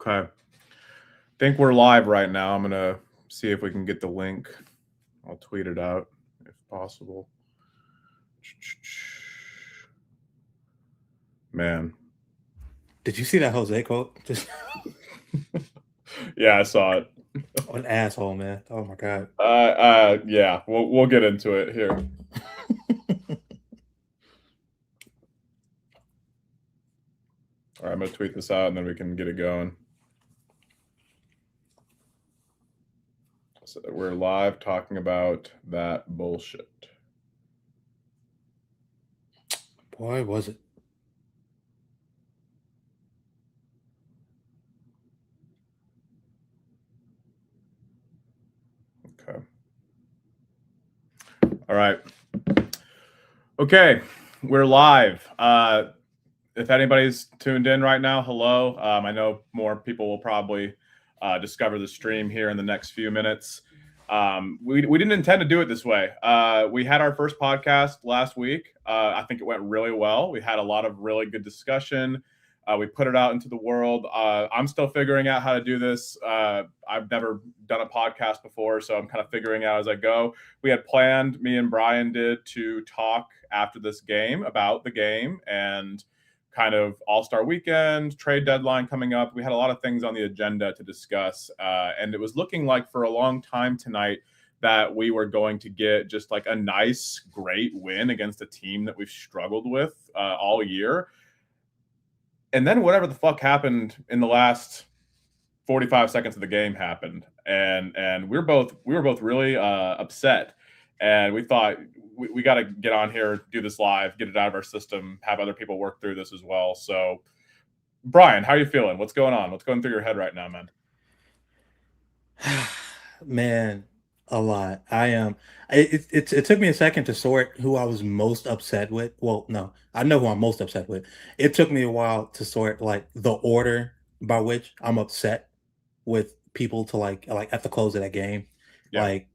Okay. I think we're live right now. I'm going to see if we can get the link. I'll tweet it out if possible. Man. Did you see that Jose quote? Just Yeah, I saw it. an asshole, man. Oh my god. Yeah, we'll get into it here. All right, I'm going to tweet this out and then we can get it going. So we're live talking about that bullshit. Boy, was it. Okay. All right. Okay, we're live. If anybody's tuned in right now, hello. I know more people will probably discover the stream here in the next few minutes. We didn't intend to do it this way. We had our first podcast last week. I think it went really well. We had a lot of really good discussion. We put it out into the world. I'm still figuring out how to do this. I've never done a podcast before, so I'm kind of figuring out as I go. We had planned, me and Brian did, to talk after this game about the game and kind of All-Star weekend, trade deadline coming up. We had a lot of things on the agenda to discuss, and it was looking like for a long time tonight that we were going to get just like a nice, great win against a team that we've struggled with all year. And then whatever the fuck happened in the last 45 seconds of the game happened, and we were both really upset, and we thought we got to get on here, do this live, get it out of our system, have other people work through this as well. So, Brian, how are you feeling? What's going on? What's going through your head right now, man? Man, a lot. I am. It took me a second to sort who I was most upset with. Well, no, I know who I'm most upset with. It took me a while to sort like the order by which I'm upset with people to like at the close of that game. Yeah. Like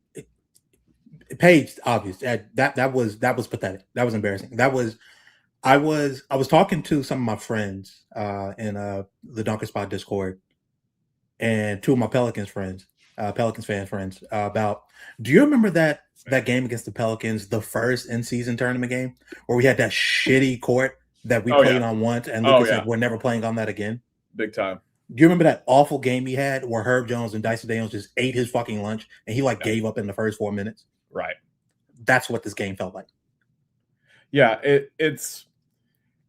Paige, obvious. That was pathetic. That was embarrassing. I was talking to some of my friends in the Dunker Spot Discord and two of my Pelicans fan friends about. Do you remember that game against the Pelicans, the first in season tournament game where we had that shitty court that we played on once, and Lucas said we're never playing on that again? Big time. Do you remember that awful game he had where Herb Jones and Dyson Daniels just ate his fucking lunch and he gave up in the first 4 minutes? Right. That's what this game felt like. Yeah, it's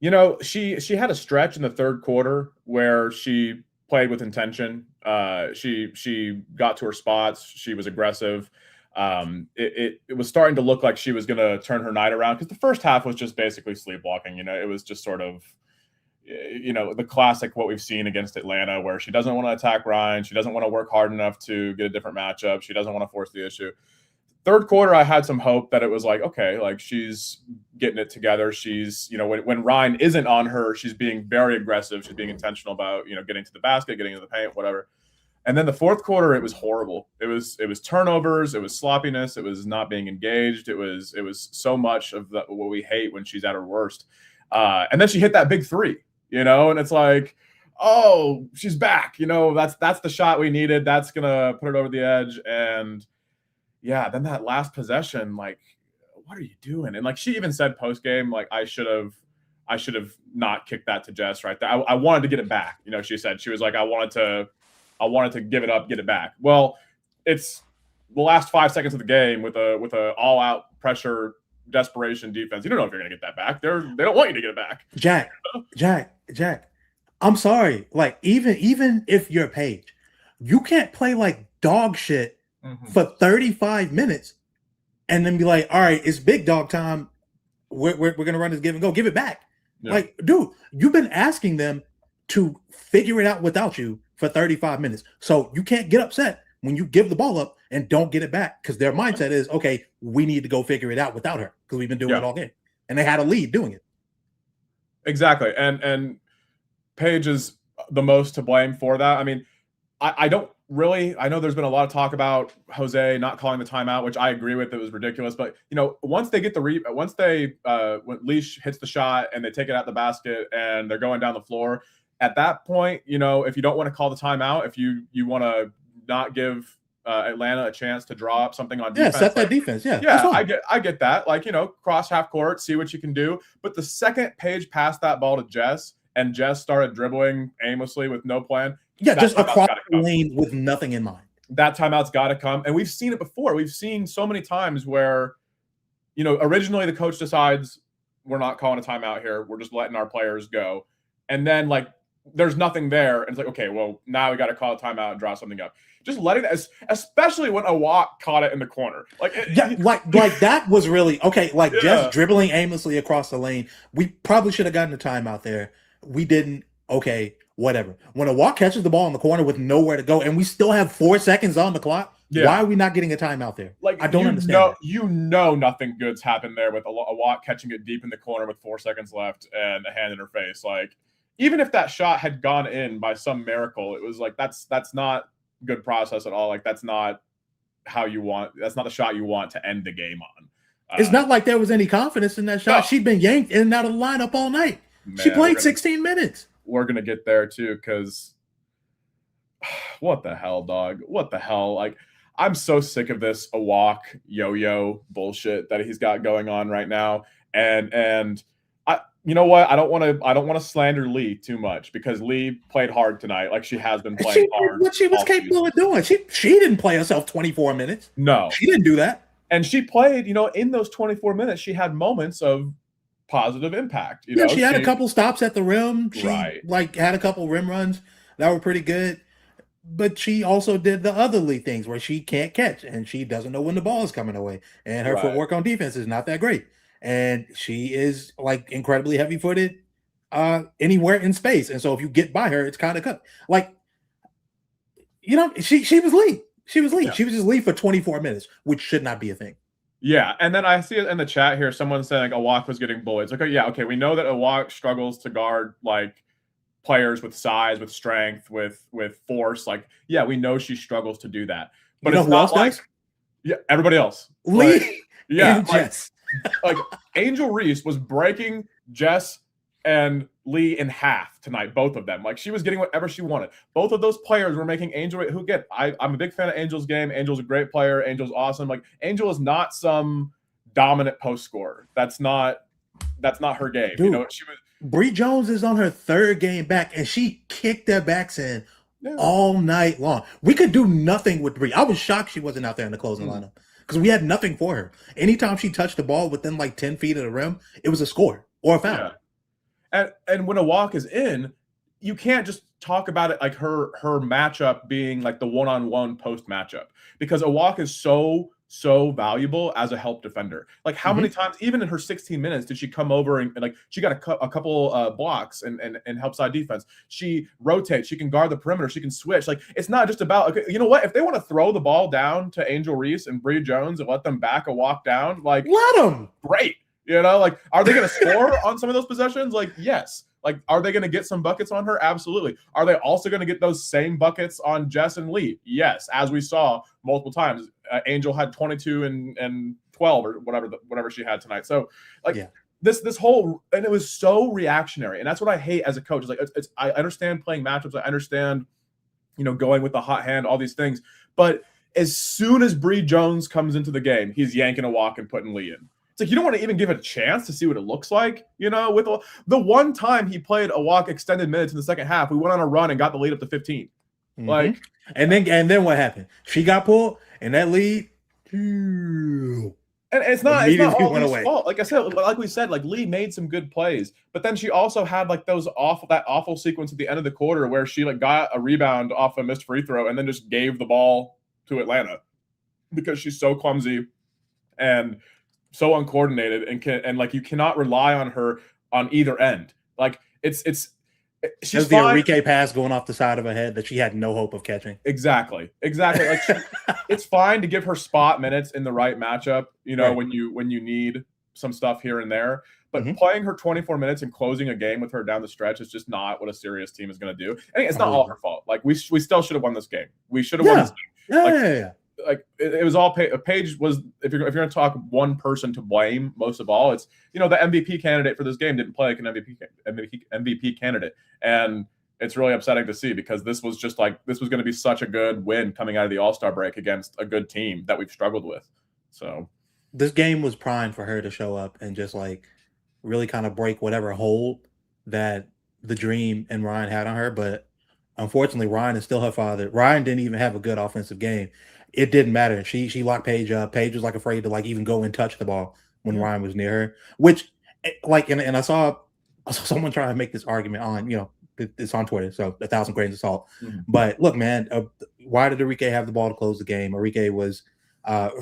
she had a stretch in the third quarter where she played with intention. She got to her spots. She was aggressive. It was starting to look like she was going to turn her night around because the first half was just basically sleepwalking. It was just sort of, the classic what we've seen against Atlanta where she doesn't want to attack Ryan. She doesn't want to work hard enough to get a different matchup. She doesn't want to force the issue. Third quarter, I had some hope that it was like, okay, like she's getting it together. She's, when Ryan isn't on her, she's being very aggressive. She's being intentional about, getting to the basket, getting into the paint, whatever. And then the fourth quarter, it was horrible. It was turnovers. It was sloppiness. It was not being engaged. It was so much of what we hate when she's at her worst. And then she hit that big three, and it's like, oh, she's back. That's the shot we needed. That's gonna put it over the edge. And yeah, then that last possession, like, what are you doing? And like she even said post game, like I should have not kicked that to Jess right there. I wanted to get it back. She said she was like, I wanted to give it up, get it back. Well, it's the last 5 seconds of the game with a all out pressure, desperation defense. You don't know if you're gonna get that back. They don't want you to get it back. Jack. I'm sorry. Like even if you're Paige, you can't play like dog shit for 35 minutes and then be like, all right, it's big dog time. We're gonna run this give and go. Give it back. Yeah. Like, dude, you've been asking them to figure it out without you for 35 minutes. So you can't get upset when you give the ball up and don't get it back because their mindset is, okay, we need to go figure it out without her because we've been doing it all game. And they had a lead doing it. Exactly. And Paige is the most to blame for that. I mean, I don't really, I know there's been a lot of talk about Jose not calling the timeout, which I agree with. It was ridiculous. But, once they get when Leash hits the shot and they take it out the basket and they're going down the floor, at that point, you know, if you don't want to call the timeout, if you want to not give Atlanta a chance to draw up something on defense, set that defense. Yeah, yeah, I get that. Like, you know, cross half court, see what you can do. But the second Paige passed that ball to Jess, and Jess started dribbling aimlessly with no plan. Yeah, just across the lane with nothing in mind. That timeout's got to come. And we've seen it before. We've seen so many times where, you know, originally the coach decides we're not calling a timeout here. We're just letting our players go. And then, like, there's nothing there. And it's like, okay, well, now we got to call a timeout and draw something up. Just letting that, especially when Awak caught it in the corner. Like, like that was really okay. Like, just dribbling aimlessly across the lane. We probably should have gotten a timeout there. We didn't. Okay, whatever. When Awak catches the ball in the corner with nowhere to go, and we still have 4 seconds on the clock, why are we not getting a timeout there? Like, I don't understand. You know, nothing good's happened there with Awak catching it deep in the corner with 4 seconds left and a hand in her face. Like, even if that shot had gone in by some miracle, it was like that's not good process at all. Like, that's not how you want. That's not the shot you want to end the game on. It's not like there was any confidence in that shot. No. She'd been yanked in and out of the lineup all night. Man, she played 16 minutes. We're gonna get there too, because what the hell, dog? What the hell? Like, I'm so sick of this Awak yo-yo bullshit that he's got going on right now. And I, you know what? I don't want to slander Lee too much, because Lee played hard tonight, like she has been playing hard. What she was capable of doing. She didn't play herself 24 minutes. No, she didn't do that. And she played, you know, in those 24 minutes, she had moments of positive impact. You know, she had a couple stops at the rim. She like had a couple rim runs that were pretty good. But she also did the other league things where she can't catch and she doesn't know when the ball is coming away. And her footwork on defense is not that great. And she is like incredibly heavy footed anywhere in space. And so if you get by her, it's kind of cut. Like, you know, she was lead. She was lead. Yeah. She was just lead for 24 minutes, which should not be a thing. Yeah, and then I see it in the chat here. Someone saying like Awak was getting bullied. It's like, okay, we know that Awak struggles to guard like players with size, with strength, with force. Like, yeah, we know she struggles to do that. But it's not like everybody else. Lee, like, yeah, Jess. Like Angel Reese was breaking Jess and Lee in half tonight, both of them. Like, she was getting whatever she wanted. Both of those players were making Angel, who again, I'm a big fan of Angel's game. Angel's a great player. Angel's awesome. Like, Angel is not some dominant post scorer. That's not her game. Dude, you know, she was. Bree Jones is on her 3rd game back, and she kicked their backs in all night long. We could do nothing with Bree. I was shocked she wasn't out there in the closing lineup, because we had nothing for her. Anytime she touched the ball within like 10 feet of the rim, it was a score or a foul. Yeah. And when Awak is in, you can't just talk about it like her matchup being like the one-on-one post matchup, because Awak is so valuable as a help defender. Like, how many times, even in her 16 minutes, did she come over and like she got a couple blocks and help side defense. She rotates. She can guard the perimeter. She can switch. Like, it's not just about, okay, you know what? If they want to throw the ball down to Angel Reese and Bree Jones and let them back Awak down, like, let them. Great. You know, like, are they going to score on some of those possessions? Like, yes. Like, are they going to get some buckets on her? Absolutely. Are they also going to get those same buckets on Jess and Lee? Yes, as we saw multiple times. Angel had 22 and 12 or whatever she had tonight. So, like, this whole, and it was so reactionary, and that's what I hate as a coach. It's like, I understand playing matchups. I understand, you know, going with the hot hand, all these things. But as soon as Bree Jones comes into the game, he's yanking Awak and putting Lee in. It's like, you don't want to even give it a chance to see what it looks like, you know. With the one time he played Awak extended minutes in the second half, we went on a run and got the lead up to 15. Like, and then what happened? She got pulled, and that lead, and it's not all Lee's fault. Like I said, like we said, like, Lee made some good plays, but then she also had like that awful sequence at the end of the quarter where she like got a rebound off a missed free throw and then just gave the ball to Atlanta because she's so clumsy and so uncoordinated, and like, you cannot rely on her on either end. Like, she's the Enrique pass going off the side of her head that she had no hope of catching. Exactly. Like, it's fine to give her spot minutes in the right matchup, you know, when you need some stuff here and there. But playing her 24 minutes and closing a game with her down the stretch is just not what a serious team is going to do. I think it's not all her fault. Like, we still should have won this game. We should have won this game. Like, it was all Paige was, if you're going to talk one person to blame most of all, it's, you know, the MVP candidate for this game didn't play like an MVP candidate, and it's really upsetting to see, because this was going to be such a good win coming out of the All-Star break against a good team that we've struggled with. So this game was primed for her to show up and just like really kind of break whatever hold that the Dream and Ryan had on her. But unfortunately, Ryan is still her father. Ryan didn't even have a good offensive game. It didn't matter. She locked Paige up. Paige was like afraid to like even go and touch the ball when Ryan was near her. Which, like, and I saw someone trying to make this argument on, it's on Twitter, so 1,000 grains of salt. Mm-hmm. But look, man, why did Enrique have the ball to close the game? Enrique was,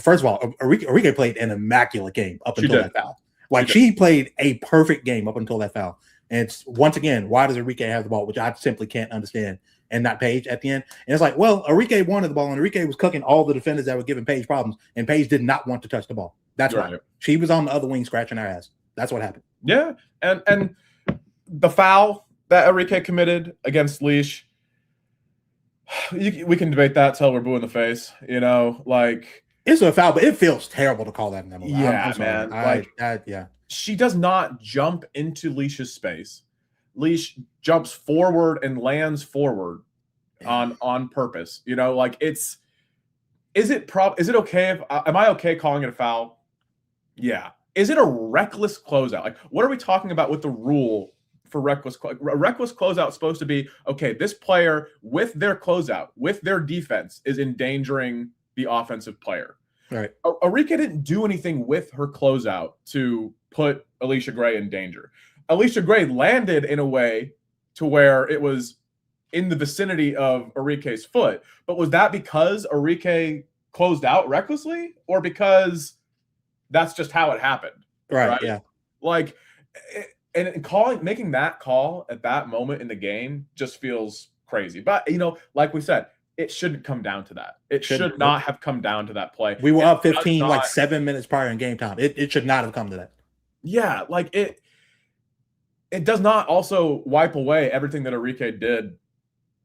first of all, Enrique played an immaculate game up until that foul. Like, she played a perfect game up until that foul. And it's, once again, why does Enrique have the ball, which I simply can't understand, and not Paige at the end? And it's like, well, Enrique wanted the ball, and Enrique was cooking all the defenders that were giving Paige problems, and Paige did not want to touch the ball. That's right. Why. She was on the other wing scratching her ass. That's what happened. Yeah, and the foul that Enrique committed against Leash, we can debate that till we're blue in the face, like... It's a foul, but it feels terrible to call that in that moment. Yeah, man. Yeah. She does not jump into Leash's space. Leash jumps forward and lands forward on purpose. Like, is it okay am I okay calling it a foul? Yeah. Is it a reckless closeout? Like, what are we talking about with the rule for reckless closeout? Is supposed to be, okay, this player with their closeout, with their defense, is endangering the offensive player. Right. Enrique didn't do anything with her closeout to put Alicia Gray in danger. Alicia Gray landed in a way to where it was in the vicinity of Enrique's foot. But was that because Enrique closed out recklessly, or because that's just how it happened? Right? Yeah. Like, and making that call at that moment in the game just feels crazy. But, like we said, it shouldn't come down to that. It should not have come down to that play. We were up 15 like 7 minutes prior in game time. It should not have come to that. Yeah, like it does not also wipe away everything that Enrique did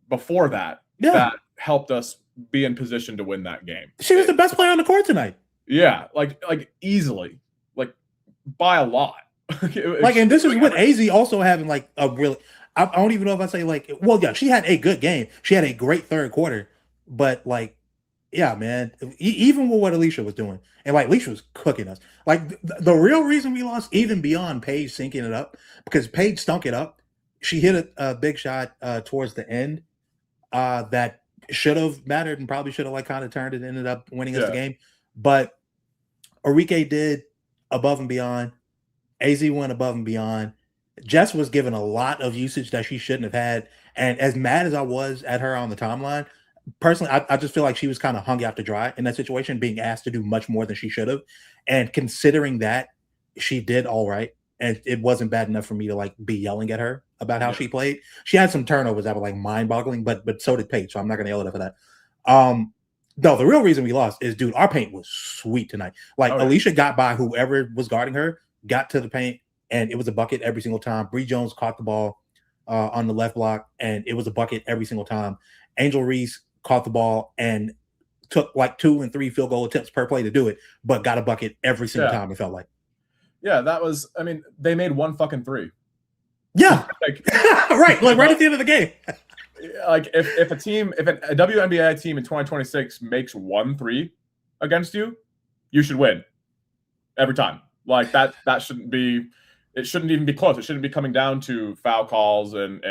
before that. Yeah. That helped us be in position to win that game. She was the best player on the court tonight. Yeah, like easily, like by a lot. And this is with AZ also having like a really, I don't even know if I say like, well, yeah, she had a good game. She had a great third quarter, but like, yeah, man, even with what Alicia was doing, and like Alicia was cooking us. Like the real reason we lost, even beyond Paige sinking it up, because Paige stunk it up. She hit a big shot towards the end that should have mattered and probably should have like kind of turned it, ended up winning us the game. But Enrique did above and beyond. AZ went above and beyond. Jess was given a lot of usage that she shouldn't have had. And as mad as I was at her on the timeline, personally, I just feel like she was kind of hung out to dry in that situation, being asked to do much more than she should have. And considering that, she did all right. And it wasn't bad enough for me to like be yelling at her about how she played. She had some turnovers that were like mind-boggling, but so did Paige. So I'm not going to yell at her for that. No, the real reason we lost is, dude, our paint was sweet tonight. Like, Alicia got by whoever was guarding her, got to the paint, and it was a bucket every single time. Bree Jones caught the ball on the left block, and it was a bucket every single time. Angel Reese caught the ball and took like 2 and 3 field goal attempts per play to do it, but got a bucket every single time, it felt like. Yeah, that was, I mean, they made one fucking 3. Yeah. Right at the end of the game. Like if a WNBA team in 2026 makes 1 3 against you, you should win every time. Like that shouldn't be, it shouldn't even be close. It shouldn't be coming down to foul calls and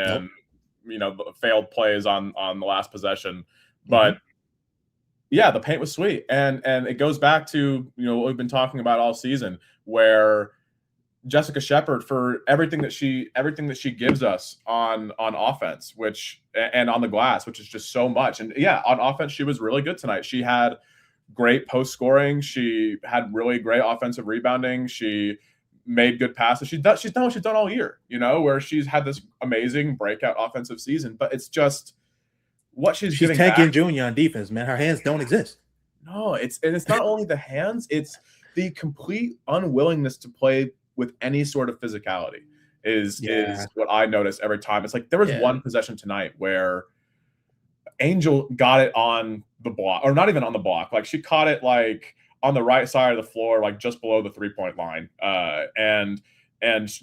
failed plays on the last possession. But yeah, the paint was sweet. And it goes back to, what we've been talking about all season, where Jessica Shepard, for everything that she gives us on offense, and on the glass, which is just so much. And yeah, on offense, she was really good tonight. She had great post scoring. She had really great offensive rebounding. She made good passes. She's done what she's done all year, where she's had this amazing breakout offensive season. But it's just what she's giving Tank back. Jr. on defense, man. Her hands don't exist. No, it's not only the hands, it's the complete unwillingness to play with any sort of physicality is what I notice every time. It's like there was one possession tonight where Angel got it on the block, or not even on the block. Like she caught it like on the right side of the floor, like just below the 3-point line. And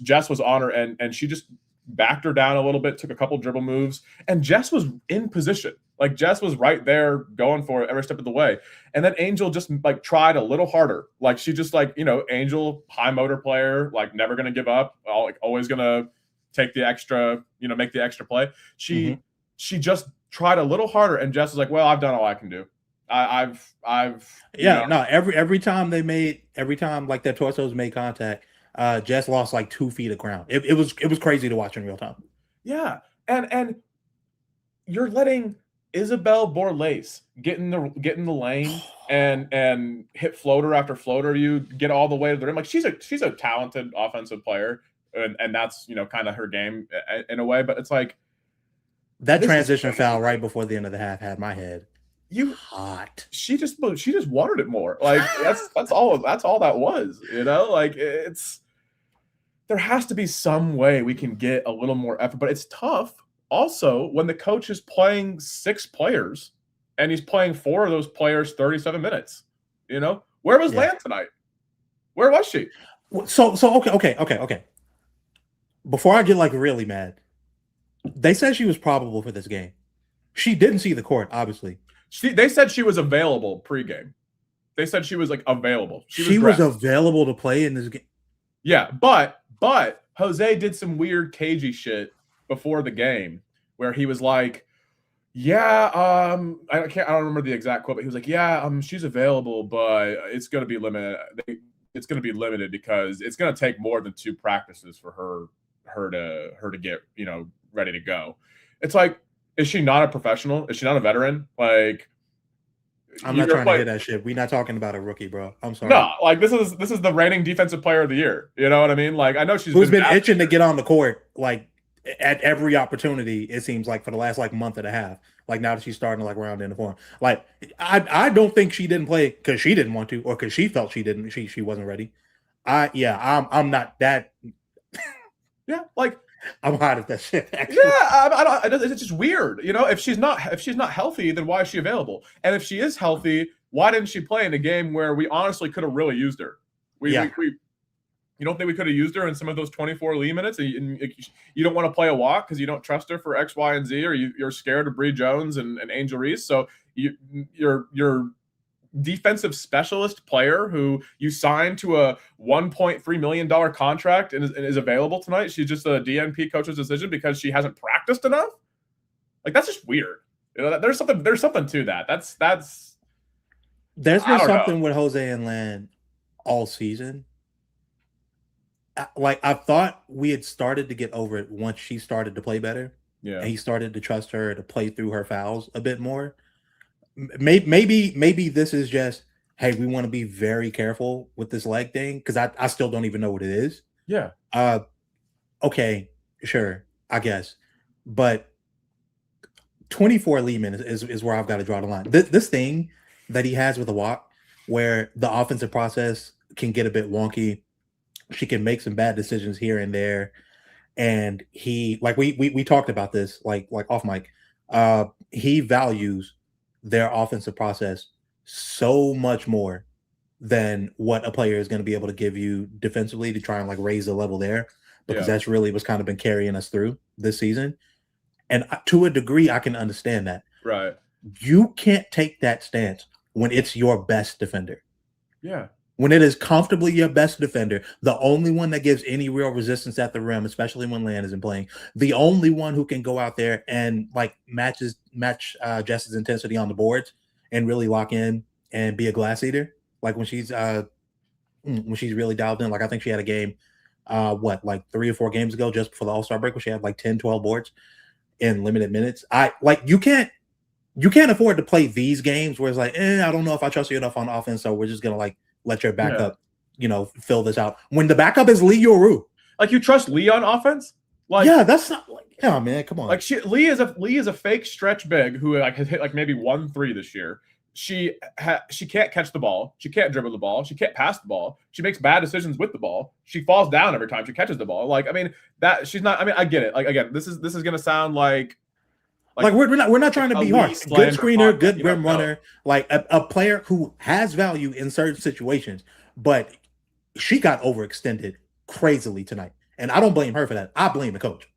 Jess was on her, and she just backed her down a little bit, took a couple dribble moves, and Jess was in position. Like Jess was right there going for it every step of the way. And then Angel just like tried a little harder. Like she just like, Angel, high motor player, like never going to give up, always going to take the extra, make the extra play. She just tried a little harder, and Jess was like, well, I've done all I can do. I've every time like their torsos made contact, Jess lost like 2 feet of ground. It was crazy to watch in real time. Yeah. And you're letting Isabel Borlase get in the lane and hit floater after floater. You get all the way to the rim. Like she's a talented offensive player, and that's kind of her game in a way. But it's like that transition foul right before the end of the half had my head hot. She just wanted it more. Like that's all that was. Like there has to be some way we can get a little more effort, but it's tough. Also, when the coach is playing 6 players and he's playing 4 of those players 37 minutes, where was Lan tonight? Where was she? So okay. Before I get like really mad, they said she was probable for this game. She didn't see the court, obviously. They said she was available pregame. They said she was like available. She was available to play in this game. Yeah, but Jose did some weird cagey shit before the game where he was like, yeah, I don't remember the exact quote, but he was like, yeah, she's available, but it's going to be limited. It's going to be limited because it's going to take more than 2 practices for her to get, ready to go. It's like, is she not a professional? Is she not a veteran? Like, I'm not trying to hear that shit. We're not talking about a rookie, bro. I'm sorry. No, like this is the reigning defensive player of the year. You know what I mean? Like I know who's been itching to get on the court like at every opportunity. It seems like for the last like month and a half. Like now that she's starting to like round in the form. Like I don't think she didn't play because she didn't want to or because she felt she didn't. She wasn't ready. I'm not that. Yeah, like. I'm hot at that shit. Actually. Yeah, it's just weird. If she's not healthy, then why is she available? And if she is healthy, why didn't she play in a game where we honestly could have really used her? We you don't think we could have used her in some of those 24 lead minutes? And you don't want to play a walk because you don't trust her for X, Y, and Z, or you're scared of Bree Jones and Angel Reese. So you're defensive specialist player who you signed to a $1.3 million contract and is available tonight. She's just a DNP coach's decision because she hasn't practiced enough. Like that's just weird. There's something to that. There's been something with Jose and Lan all season. Like I thought we had started to get over it once she started to play better. Yeah. And he started to trust her to play through her fouls a bit more. Maybe this is just, hey, we want to be very careful with this leg thing because I still don't even know what it is. Yeah. Okay, sure, I guess, but 24 Lehman is where I've got to draw the line. This thing that he has with the walk, where the offensive process can get a bit wonky, she can make some bad decisions here and there, and he like we talked about this like off mic. He values their offensive process so much more than what a player is going to be able to give you defensively to try and like raise the level there, because that's really what's kind of been carrying us through this season. And to a degree, I can understand that. Right. You can't take that stance when it's your best defender. Yeah. When it is comfortably your best defender, the only one that gives any real resistance at the rim, especially when Lan isn't playing, the only one who can go out there and like match Jess's intensity on the boards and really lock in and be a glass eater. Like when she's really dialed in. Like I think she had a game, like 3 or 4 games ago, just before the All-Star break, where she had like 10, 12 boards in limited minutes. You can't afford to play these games where it's like, I don't know if I trust you enough on offense, so we're just gonna like let your backup, fill this out. When the backup is Lee Yoru. Like you trust Lee on offense? Like that's not like, man, come on. Like Lee is a fake stretch big who like has hit like maybe 1 3 this year. She can't catch the ball. She can't dribble the ball. She can't pass the ball. She makes bad decisions with the ball. She falls down every time she catches the ball. Like, I mean, that she's not. I mean, I get it. Like again, this is gonna sound like we're not trying to be harsh. Good screener, good rim runner, like a player who has value in certain situations, but she got overextended crazily tonight, and I don't blame her for that. I blame the coach.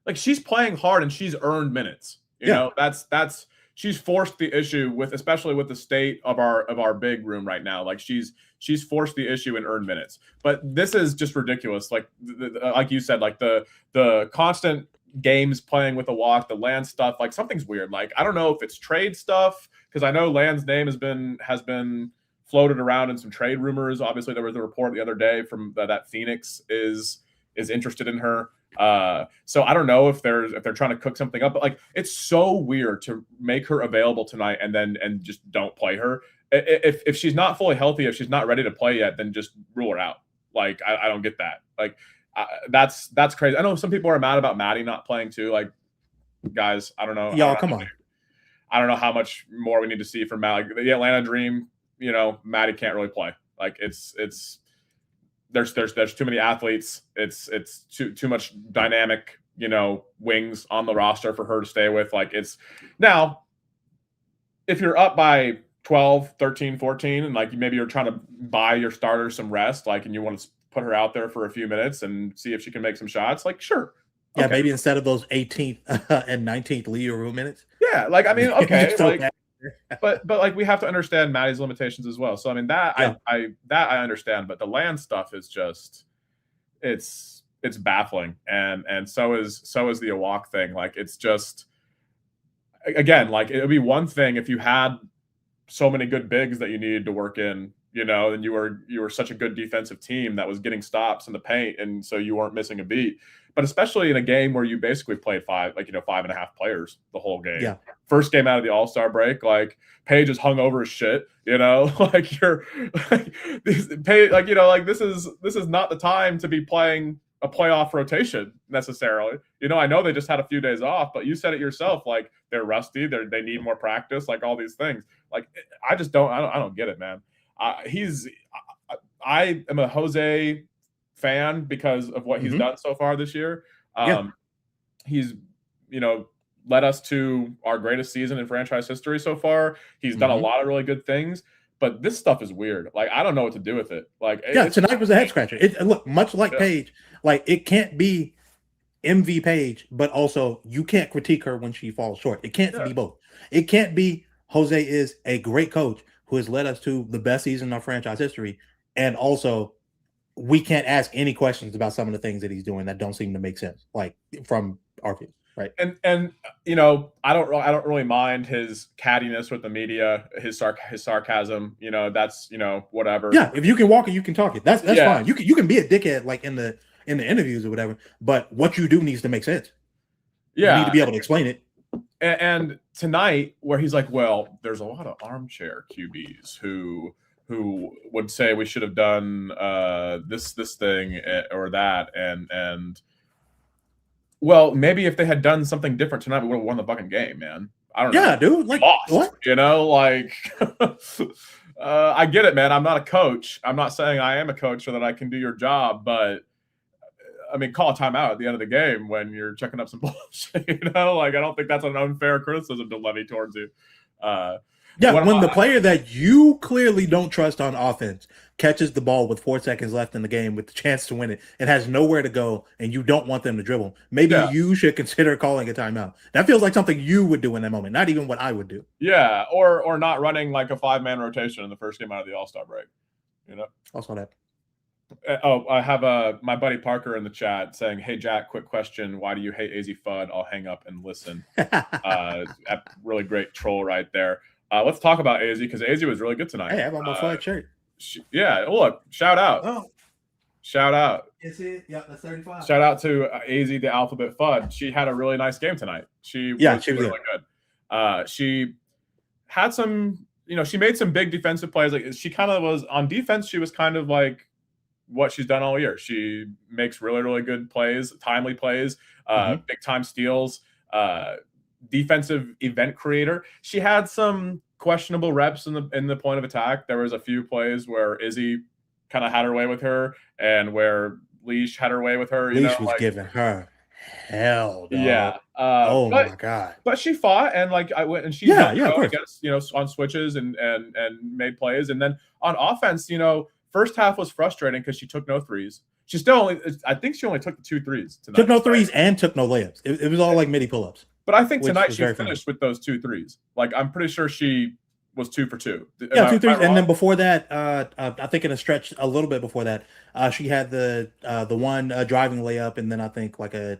like she's playing hard and she's earned minutes. You know, that's she's forced the issue with, especially with the state of our big room right now. Like she's forced the issue and earned minutes. But this is just ridiculous. Like like you said, like the constant games playing with the walk, the land stuff, like something's weird. Like I don't know if it's trade stuff, because I know Land's name has been floated around in some trade rumors. Obviously, there was a report the other day from that Phoenix is interested in her. So I don't know if they're trying to cook something up, but like it's so weird to make her available tonight and just don't play her. If she's not fully healthy, if she's not ready to play yet, then just rule her out. Like I don't get that. Like that's crazy. I know some people are mad about Maddie not playing too. Like guys, I don't know. Y'all, come on. I don't know how much more we need to see from Maddie. Like, the Atlanta Dream, you know, Maddie can't really play. Like it's there's too many athletes. It's too much dynamic, you know, wings on the roster for her to stay with. Like it's now, if you're up by 12, 13, 14, and like maybe you're trying to buy your starter some rest, like, and you want to put her out there for a few minutes and see if she can make some shots, like sure. Yeah, maybe instead of those 18th and 19th Leo room minutes. Yeah, like I mean, okay, like, but like we have to understand Maddie's limitations as well. So I mean that I understand, but the land stuff is just it's baffling, and so is the Awak thing. Like it's just, again, like it would be one thing if you had so many good bigs that you needed to work in, you know, and you were such a good defensive team that was getting stops in the paint, and so you weren't missing a beat. But especially in a game where you basically played 5.5 players the whole game. Yeah. First game out of the All-Star break, like Paige is hung over as shit, you know, like you're like, like, you know, like this is not the time to be playing a playoff rotation necessarily. You know, I know they just had a few days off, but you said it yourself, like they're rusty, they need more practice, like all these things. Like I don't get it, man. I am a Jose fan because of what he's done so far this year. He's, you know, led us to our greatest season in franchise history so far. He's done a lot of really good things, but this stuff is weird. Like I don't know what to do with it. Like tonight was a head scratcher. Look, much like Paige, like it can't be MV Paige, but also you can't critique her when she falls short. It can't be both. It can't be Jose is a great coach who has led us to the best season in our franchise history, and also we can't ask any questions about some of the things that he's doing that don't seem to make sense, like from our view, right? And you know, I don't really mind his cattiness with the media, his sarcasm. You know, that's, you know, whatever. Yeah, if you can walk it, you can talk it. That's fine. You can be a dickhead like in the interviews or whatever, but what you do needs to make sense. Yeah, you need to be able to explain it. And tonight, where he's like, well, there's a lot of armchair QBs who would say we should have done this thing or that, and well, maybe if they had done something different tonight, we would have won the fucking game, man. I don't know. Yeah, dude. Like lost, what? You know, like I get it, man. I'm not a coach. I'm not saying I am a coach so that I can do your job, but I mean, call a timeout at the end of the game when you're checking up some bullshit. You know, like I don't think that's an unfair criticism to levy towards you. When the player that you clearly don't trust on offense catches the ball with 4 seconds left in the game with the chance to win it and has nowhere to go, and you don't want them to dribble, maybe you should consider calling a timeout. That feels like something you would do in that moment, not even what I would do. Yeah, or not running like a 5-man rotation in the first game out of the All-Star break. You know, also that. Oh, I have my buddy Parker in the chat saying, "Hey Jack, quick question: why do you hate AZ Fudd? I'll hang up and listen." Really great troll right there. Let's talk about AZ because AZ was really good tonight. Hey, I have on my Fudd shirt. Yeah, look, shout out. Oh, shout out. Is it? Yeah, that's 35. Shout out to AZ, the Alphabet Fudd. She had a really nice game tonight. She was really good. She had some, you know, she made some big defensive plays. Like she kind of was on defense. She was kind of like what she's done all year. She makes really, really good plays, timely plays, big time steals, defensive event creator. She had some questionable reps in the point of attack. There was a few plays where Izzy kind of had her way with her and where Leash had her way with her. Leash was giving her hell, dog. Yeah. My God. But she fought and like I went and she against, you know, on switches and made plays. And then on offense, you know, first half was frustrating because she took no threes. She still only, I think she only took the 2 threes tonight. Took no threes and took no layups. It was all like midi pull-ups. But I think tonight she finished with those 2 threes. Like, I'm pretty sure she was 2 for 2. Yeah, 2 threes. And then before that, I think in a stretch a little bit before that, she had the one driving layup, and then I think like a.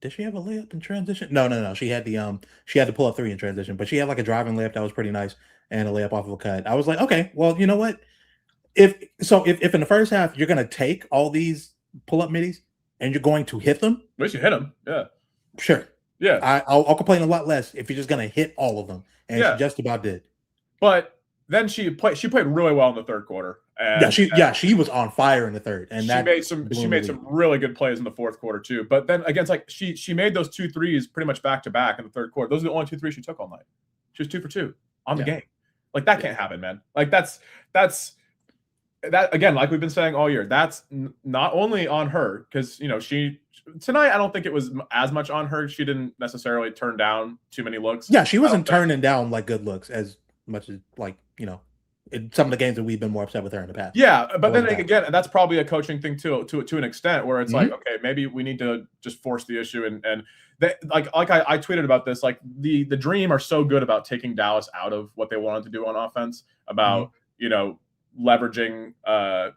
Did she have a layup in transition? No. She had the pull up 3 in transition, but she had like a driving layup that was pretty nice and a layup off of a cut. I was like, okay, well, you know what? If in the first half you're gonna take all these pull up middies and you're going to hit them, at least you hit them. Yeah, sure. Yeah, I'll complain a lot less if you're just gonna hit all of them, and she just about did. But then she played really well in the third quarter. And, she was on fire in the third, and she made some really good plays in the fourth quarter too. But then again, it's like she made those 2 threes pretty much back to back in the third quarter. Those are the only 2 threes she took all night. She was 2 for 2 on the game. Like, that can't happen, man. Like, that's that again, like we've been saying all year. That's not only on her, because tonight I don't think it was as much on her. She didn't necessarily turn down too many looks. Yeah, she wasn't turning down like good looks as much as in some of the games that we've been more upset with her in the past. Yeah, but then again, that's probably a coaching thing too, to an extent, where it's like, okay, maybe we need to just force the issue, and they, like I tweeted about this, like the Dream are so good about taking Dallas out of what they wanted to do on offense, about leveraging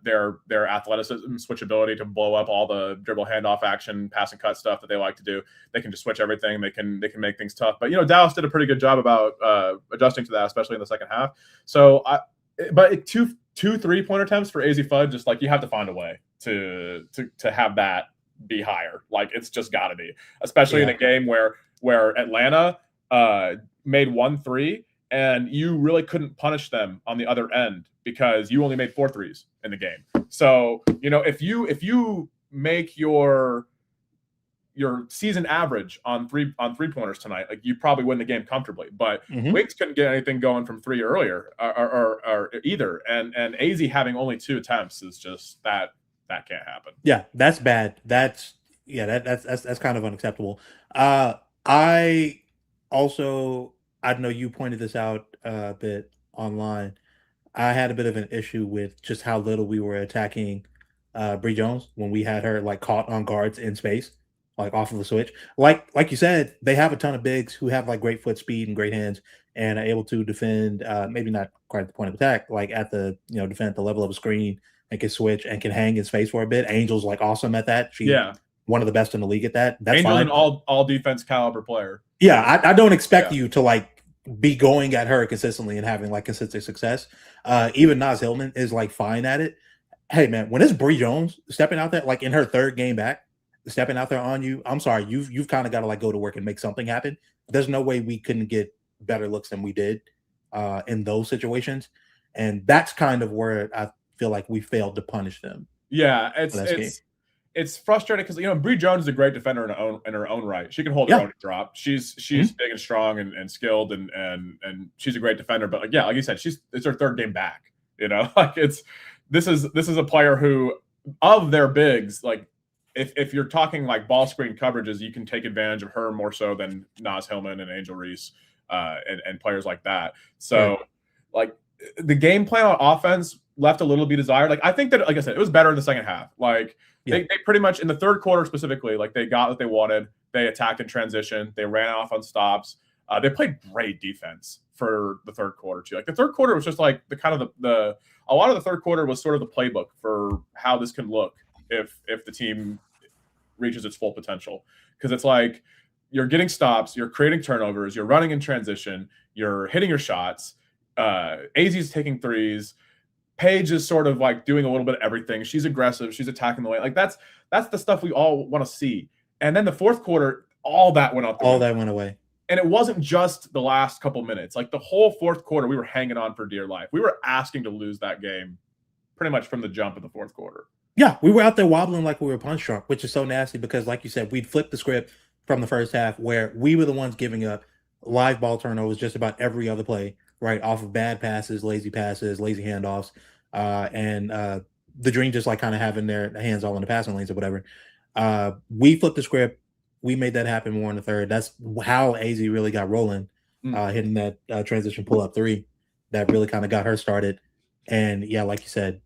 their athleticism, switchability to blow up all the dribble handoff action, pass and cut stuff that they like to do. They can just switch everything. They can make things tough. But Dallas did a pretty good job about adjusting to that, especially in the second half. So but two 3-point attempts for AZ Fud, just like, you have to find a way to have that be higher. Like, it's just got to be, especially in a game where Atlanta made 1 3 and you really couldn't punish them on the other end because you only made 4 threes in the game. So if you make your season average on three pointers tonight, like, you probably win the game comfortably. But Wings couldn't get anything going from 3 earlier or either, and AZ having only 2 attempts is just that can't happen. Yeah, that's bad. That's kind of unacceptable. I know you pointed this out a bit online. I had a bit of an issue with just how little we were attacking Bree Jones when we had her like caught on guards in space, like off of the switch. Like you said, they have a ton of bigs who have like great foot speed and great hands and are able to defend, maybe not quite at the point of attack, like at the defend at the level of a screen, and can switch and can hang in space for a bit. Angel's like awesome at that. She's one of the best in the league at that. That's Angel, fine. An all defense caliber player. Yeah, I don't expect you to like be going at her consistently and having like consistent success. Even Naz Hillman is like fine at it. Hey man, when it's Bree Jones stepping out there, like in her 3rd game back, stepping out there on you, I'm sorry, you've kind of got to like go to work and make something happen. There's no way we couldn't get better looks than we did in those situations, and that's kind of where I feel like we failed to punish them. Yeah, it's frustrating because Bree Jones is a great defender in her own right. She can hold her own drop. She's big and strong and skilled and she's a great defender. But like you said, it's her 3rd game back. Like this is a player who, of their bigs, like if you're talking like ball screen coverages, you can take advantage of her more so than Naz Hillman and Angel Reese and players like that. So like the game plan on offense left a little bit desired. Like, I think that, like I said, it was better in the second half. Like they pretty much in the 3rd quarter specifically, like they got what they wanted. They attacked in transition. They ran off on stops. They played great defense for the 3rd quarter too. Like the 3rd quarter was just like a lot of the 3rd quarter was sort of the playbook for how this can look if the team reaches its full potential. Because it's like you're getting stops, you're creating turnovers, you're running in transition, you're hitting your shots. AZ's taking threes. Paige is sort of like doing a little bit of everything. She's aggressive. She's attacking the lane. Like that's the stuff we all want to see. And then the 4th quarter, all that went out. All that went away. And it wasn't just the last couple minutes. Like the whole 4th quarter, we were hanging on for dear life. We were asking to lose that game pretty much from the jump of the 4th quarter. Yeah, we were out there wobbling like we were punch drunk, which is so nasty because, like you said, we'd flipped the script from the first half where we were the ones giving up live ball turnovers just about every other play, right, off of bad passes, lazy handoffs, and the Dream just like kind of having their hands all in the passing lanes or whatever. We flipped the script. We made that happen more in the 3rd. That's how AZ really got rolling, hitting that transition pull-up 3 that really kind of got her started. And, yeah, like you said,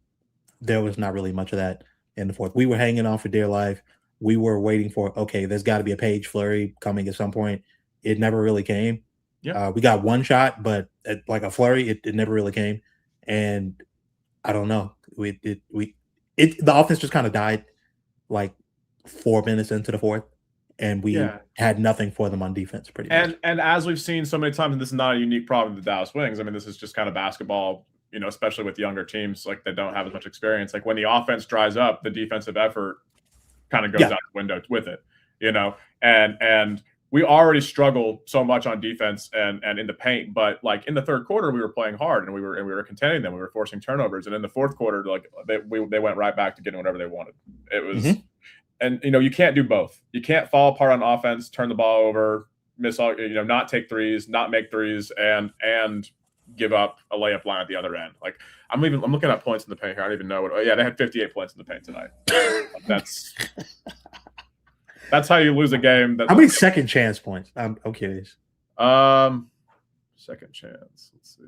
there was not really much of that in the fourth. We were hanging on for dear life. We were waiting for, okay, there's got to be a Paige flurry coming at some point. It never really came. Yeah. We got one shot, but like a flurry, it never really came. And I don't know. The offense just kind of died like 4 minutes into the fourth, and we had nothing for them on defense pretty much. And as we've seen so many times, and this is not a unique problem with the Dallas Wings. I mean, this is just kind of basketball, you know, especially with younger teams like that don't have as much experience. Like when the offense dries up, the defensive effort kind of goes out the window with it, you know. And we already struggle so much on defense and in the paint, but like in the third quarter, we were playing hard and we were contending them. We were forcing turnovers, and in the fourth quarter, like they went right back to getting whatever they wanted. It was, and you know, you can't do both. You can't fall apart on offense, turn the ball over, miss all, you know, not take threes, not make threes, and give up a layup line at the other end. Like I'm looking at points in the paint here. I don't even know what. Yeah, they had 58 points in the paint tonight. That's how you lose a game. How many second chance points? I'm curious. Second chance. Let's see.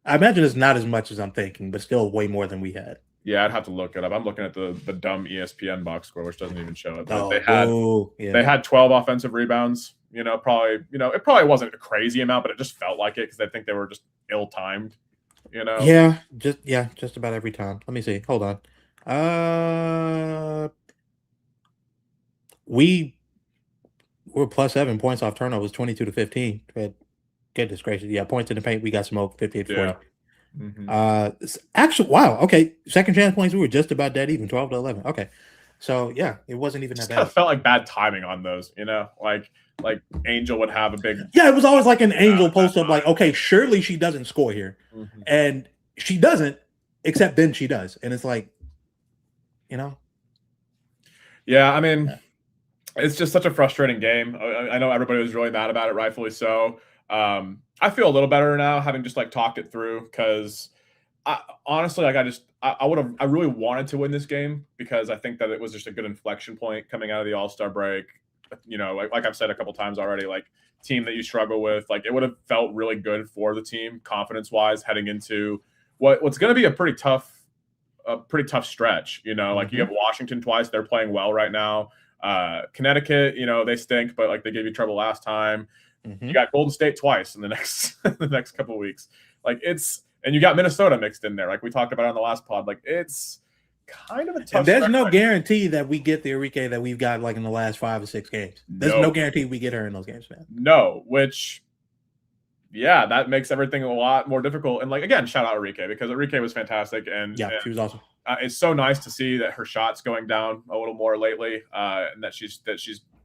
I imagine it's not as much as I'm thinking, but still way more than we had. Yeah, I'd have to look it up. I'm looking at the dumb ESPN box score, which doesn't even show it. But they had 12 offensive rebounds. You know, probably, you know, it probably wasn't a crazy amount, but it just felt like it because I think they were just ill-timed. You know. Yeah, just about every time. Let me see. Hold on. We were plus 7 points off turnovers, 22-15. Goodness gracious. Yeah, points in the paint, we got smoked 58-40. Actually, wow. Okay. Second chance points, we were just about dead even, 12-11. Okay. So yeah, it wasn't even that bad. Kind of felt like bad timing on those, you know, like Angel would have a big. Yeah, it was always like an Angel post up, like, okay, surely she doesn't score here. And she doesn't, except then she does. And it's like, you know. Yeah, I mean, it's just such a frustrating game. I know everybody was really mad about it, rightfully so. I feel a little better now, having just like talked it through, because honestly, like I really wanted to win this game because I think that it was just a good inflection point coming out of the All-Star break. You know, like I've said a couple times already, like team that you struggle with, like it would have felt really good for the team confidence-wise heading into what's going to be a pretty tough stretch. You know, like you have Washington twice; they're playing well right now. Connecticut, you know, they stink, but like they gave you trouble last time. You got Golden State twice in the next couple of weeks. Like and you got Minnesota mixed in there, like we talked about on the last pod. Like it's kind of a tough. And there's no guarantee that we get the Enrique that we've got like in the last 5 or 6 games. There's no guarantee we get her in those games, man. No, which that makes everything a lot more difficult. And like again, shout out Enrique, because Enrique was fantastic, and she was awesome. It's so nice to see that her shot's going down a little more lately, and that she's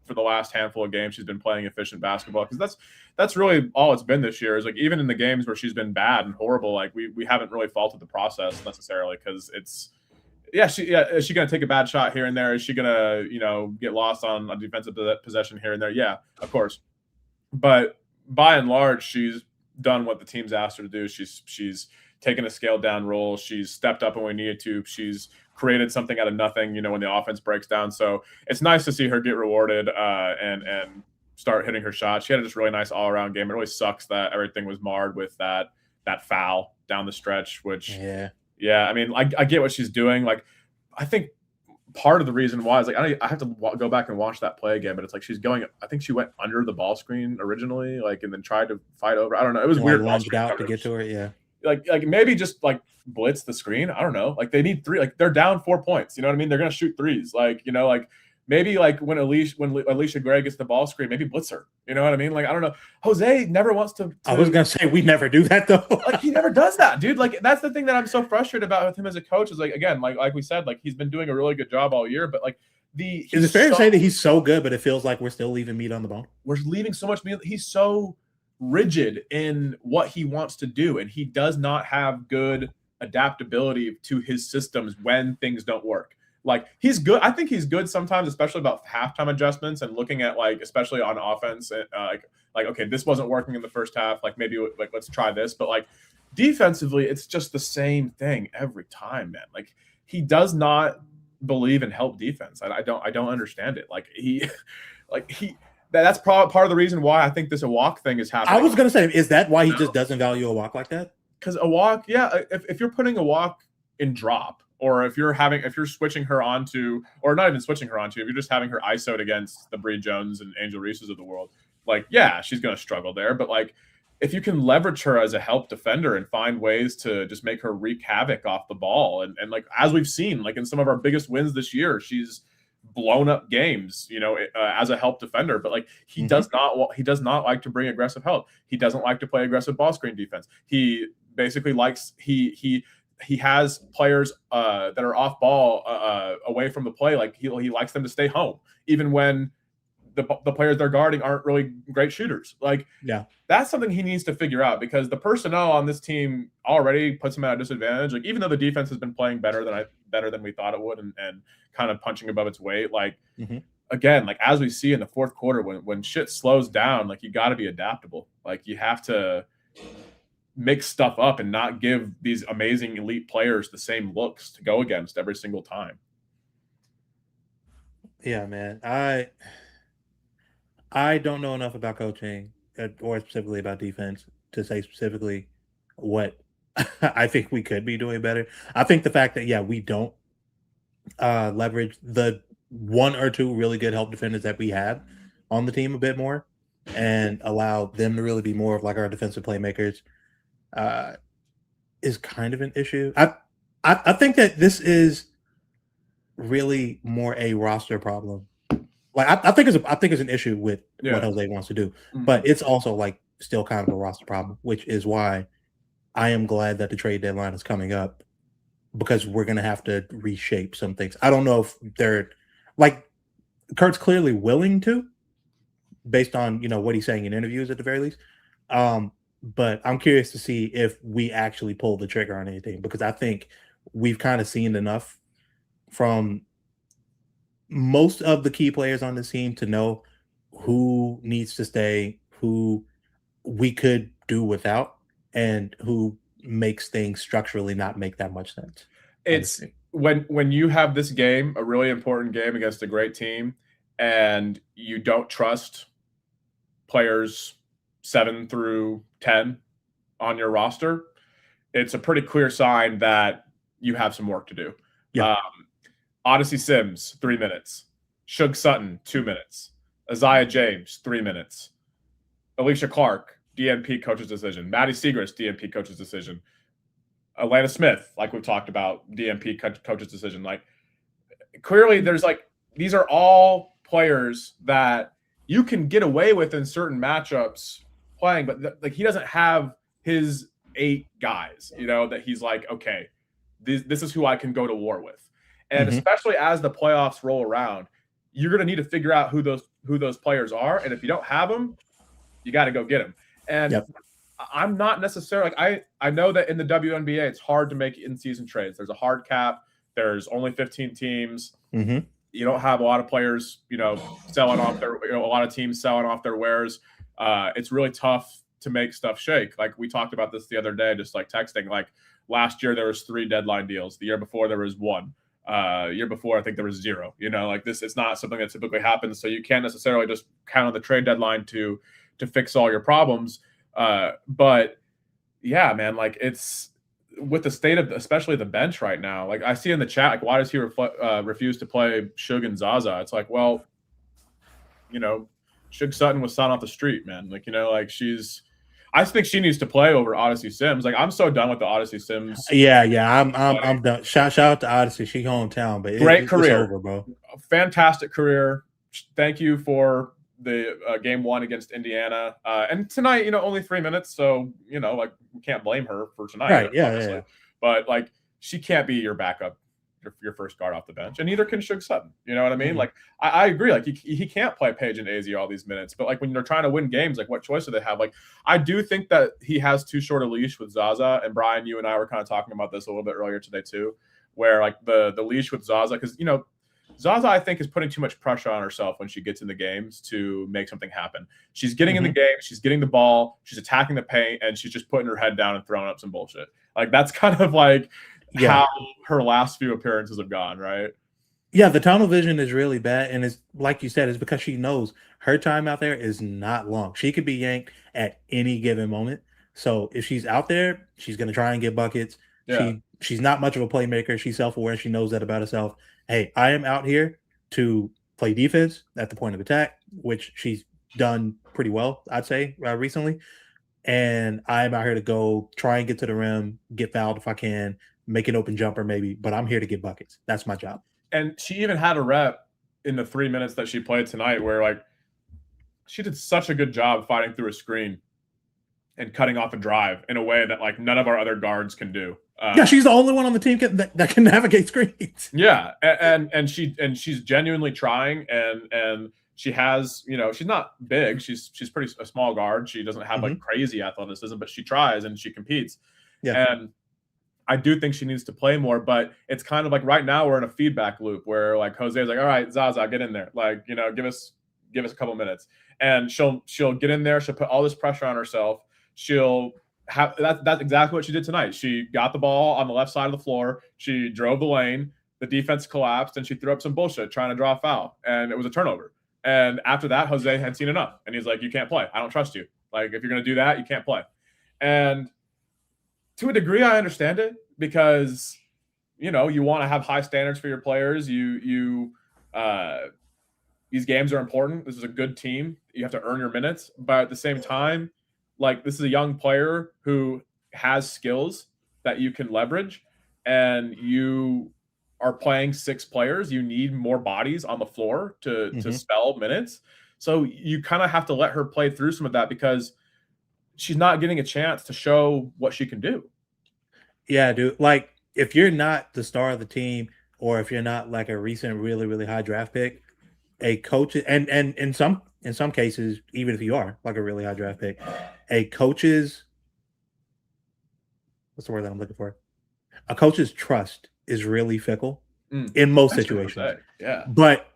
for the last handful of games she's been playing efficient basketball, because that's really all it's been this year. Is like even in the games where she's been bad and horrible, like we haven't really faulted the process necessarily, because it's is she going to take a bad shot here and there? Is she going to, you know, get lost on a defensive possession here and there? Yeah, of course. But by and large, she's done what the team's asked her to do. She's taken a scaled down role. She's stepped up when we needed to. She's created something out of nothing, you know, when the offense breaks down. So it's nice to see her get rewarded and start hitting her shot. She had a just really nice all around game. It really sucks that everything was marred with that foul down the stretch, which I mean, I get what she's doing. Like, I think part of the reason why is like I have to go back and watch that play again, but it's like she's going. I think she went under the ball screen originally, like, and then tried to fight over. I don't know. It was weird. Lunged out to get to her. Yeah. Like maybe just like blitz the screen. I don't know. Like they need 3. Like they're down 4 points. You know what I mean? They're gonna shoot threes. Like, you know, like maybe like when Alicia Gray gets the ball screen, maybe blitz her. You know what I mean? Like I don't know. Jose never wants to. I was gonna say we never do that though. Like he never does that, dude. Like that's the thing that I'm so frustrated about with him as a coach. Is like again, like we said, like he's been doing a really good job all year, but like is it fair to say that he's so good, but it feels like we're still leaving meat on the bone? We're leaving so much meat. He's so rigid in what he wants to do, and he does not have good adaptability to his systems when things don't work. Like he's good. I think he's good sometimes, especially about halftime adjustments and looking at like, especially on offense, like okay, this wasn't working in the first half. Like maybe like let's try this. But like defensively, it's just the same thing every time, man. Like he does not believe in help defense. I don't understand it. That's probably part of the reason why I think this Awak thing is happening. I was gonna say, is that why he just doesn't value Awak like that? Because Awak, if you're putting Awak in drop, or if you're switching her onto, or not even switching her onto, if you're just having her ISO'd against the Bree Jones and Angel Reese's of the world, like, yeah, she's going to struggle there. But like, if you can leverage her as a help defender and find ways to just make her wreak havoc off the ball, and like, as we've seen, like in some of our biggest wins this year, she's blown up games, as a help defender. But like, he does not like to bring aggressive help. He doesn't like to play aggressive ball screen defense. He basically likes he has players that are off ball away from the play. Like, he likes them to stay home, even when the players they're guarding aren't really great shooters. Like, yeah, that's something he needs to figure out, because the personnel on this team already puts him at a disadvantage. Like, even though the defense has been playing better than we thought it would, and kind of punching above its weight, like, again, like as we see in the fourth quarter, when shit slows down, like, you got to be adaptable. Like, you have to mix stuff up and not give these amazing elite players the same looks to go against every single time. Yeah, man. I don't know enough about coaching, or specifically about defense, to say specifically what I think we could be doing better. I think the fact that, we don't leverage the one or two really good help defenders that we have on the team a bit more, and allow them to really be more of like our defensive playmakers, is kind of an issue. I think that this is really more a roster problem. Like, I think it's an issue with what Jose wants to do, but it's also like still kind of a roster problem, which is why I am glad that the trade deadline is coming up, because we're gonna have to reshape some things. I don't know if they're like, Kurt's clearly willing to, based on what he's saying in interviews at the very least. But I'm curious to see if we actually pull the trigger on anything, because I think we've kind of seen enough from most of the key players on the team to know who needs to stay, who we could do without, and who makes things structurally not make that much sense. It's when you have this game, a really important game against a great team, and you don't trust players 7 through 10 on your roster, it's a pretty clear sign that you have some work to do. Yeah. Odyssey Sims, 3 minutes. Shug Sutton, 2 minutes. Isaiah James, 3 minutes. Alicia Clark, DNP coach's decision. Maddie Segrist, DNP coach's decision. Alana Smith, like we've talked about, DNP coach's decision. Like, clearly there's like, these are all players that you can get away with in certain matchups playing, but like, he doesn't have his 8 guys, that he's like, okay, this is who I can go to war with. And especially as the playoffs roll around, you're going to need to figure out who those players are. And if you don't have them, you got to go get them. And I'm not necessarily like, I know that in the WNBA, it's hard to make in-season trades. There's a hard cap. There's only 15 teams. You don't have a lot of players, selling off a lot of teams selling off their wares. It's really tough to make stuff shake. Like, we talked about this the other day, just like texting. Like, last year there was 3 deadline deals. The year before there was 1. Year before, I think there was 0. Like, this, it's not something that typically happens. So you can't necessarily just count on the trade deadline to fix all your problems. But yeah, man, like, it's with the state of especially the bench right now. Like, I see in the chat, like, why does he refuse to play Shug and Zaza? It's like, well, Shug Sutton was signed off the street, man. Like, I think she needs to play over Odyssey Sims. Like, I'm so done with the Odyssey Sims. Yeah, I'm done. Shout out to Odyssey. She hometown, but great career, it's over, bro. Fantastic career. Thank you for the game 1 against Indiana. And tonight, only 3 minutes, so like, we can't blame her for tonight. Right? Yeah. But like, she can't be your backup, your first guard off the bench, and neither can Shug Sutton. You know what I mean? Like, I agree. Like, he can't play Paige and AZ all these minutes, but like, when they're trying to win games, like, what choice do they have? Like, I do think that he has too short a leash with Zaza. And Brian, you and I were kind of talking about this a little bit earlier today too, where like the leash with Zaza, because Zaza, I think, is putting too much pressure on herself when she gets in the games to make something happen. She's getting in the game, she's getting the ball, she's attacking the paint, and she's just putting her head down and throwing up some bullshit. Like, that's kind of like how her last few appearances have gone, right? Yeah, the tunnel vision is really bad, and it's like you said, it's because she knows her time out there is not long. She could be yanked at any given moment. So if she's out there, she's going to try and get buckets. Yeah. She's not much of a playmaker. She's self-aware. She knows that about herself. Hey, I am out here to play defense at the point of attack, which she's done pretty well, I'd say, recently. And I'm out here to go try and get to the rim, get fouled if I can, make an open jumper maybe, but I'm here to get buckets. That's my job. And she even had a rep in the 3 minutes that she played tonight where, like, she did such a good job fighting through a screen and cutting off a drive in a way that, like, none of our other guards can do. Yeah, she's the only one on the team that can navigate screens. Yeah, and she's genuinely trying, and she has, you know, she's not big. She's pretty a small guard. She doesn't have like crazy athleticism, but she tries and she competes. Yeah. And I do think she needs to play more, but it's kind of like right now we're in a feedback loop where like Jose's like, all right, Zaza, get in there. Like, you know, give us a couple minutes. And she'll get in there, she'll put all this pressure on herself. She'll have that's exactly what she did tonight. She got the ball on the left side of the floor, she drove the lane, the defense collapsed, and she threw up some bullshit trying to draw a foul. And it was a turnover. And after that, Jose had seen enough. And he's like, you can't play. I don't trust you. Like, if you're going to do that, you can't play. And to a degree, I understand it because, you know, you want to have high standards for your players. These games are important. This is a good team. You have to earn your minutes. But at the same time, like, this is a young player who has skills that you can leverage, and you are playing 6 players. You need more bodies on the floor to spell minutes. So you kind of have to let her play through some of that because she's not getting a chance to show what she can do. Yeah, dude. Like, if you're not the star of the team, or if you're not like a recent really, really high draft pick, a coach, and in some cases, even if you are like a really high draft pick, a coach's, what's the word that I'm looking for? A coach's trust is really fickle in most situations. Yeah. But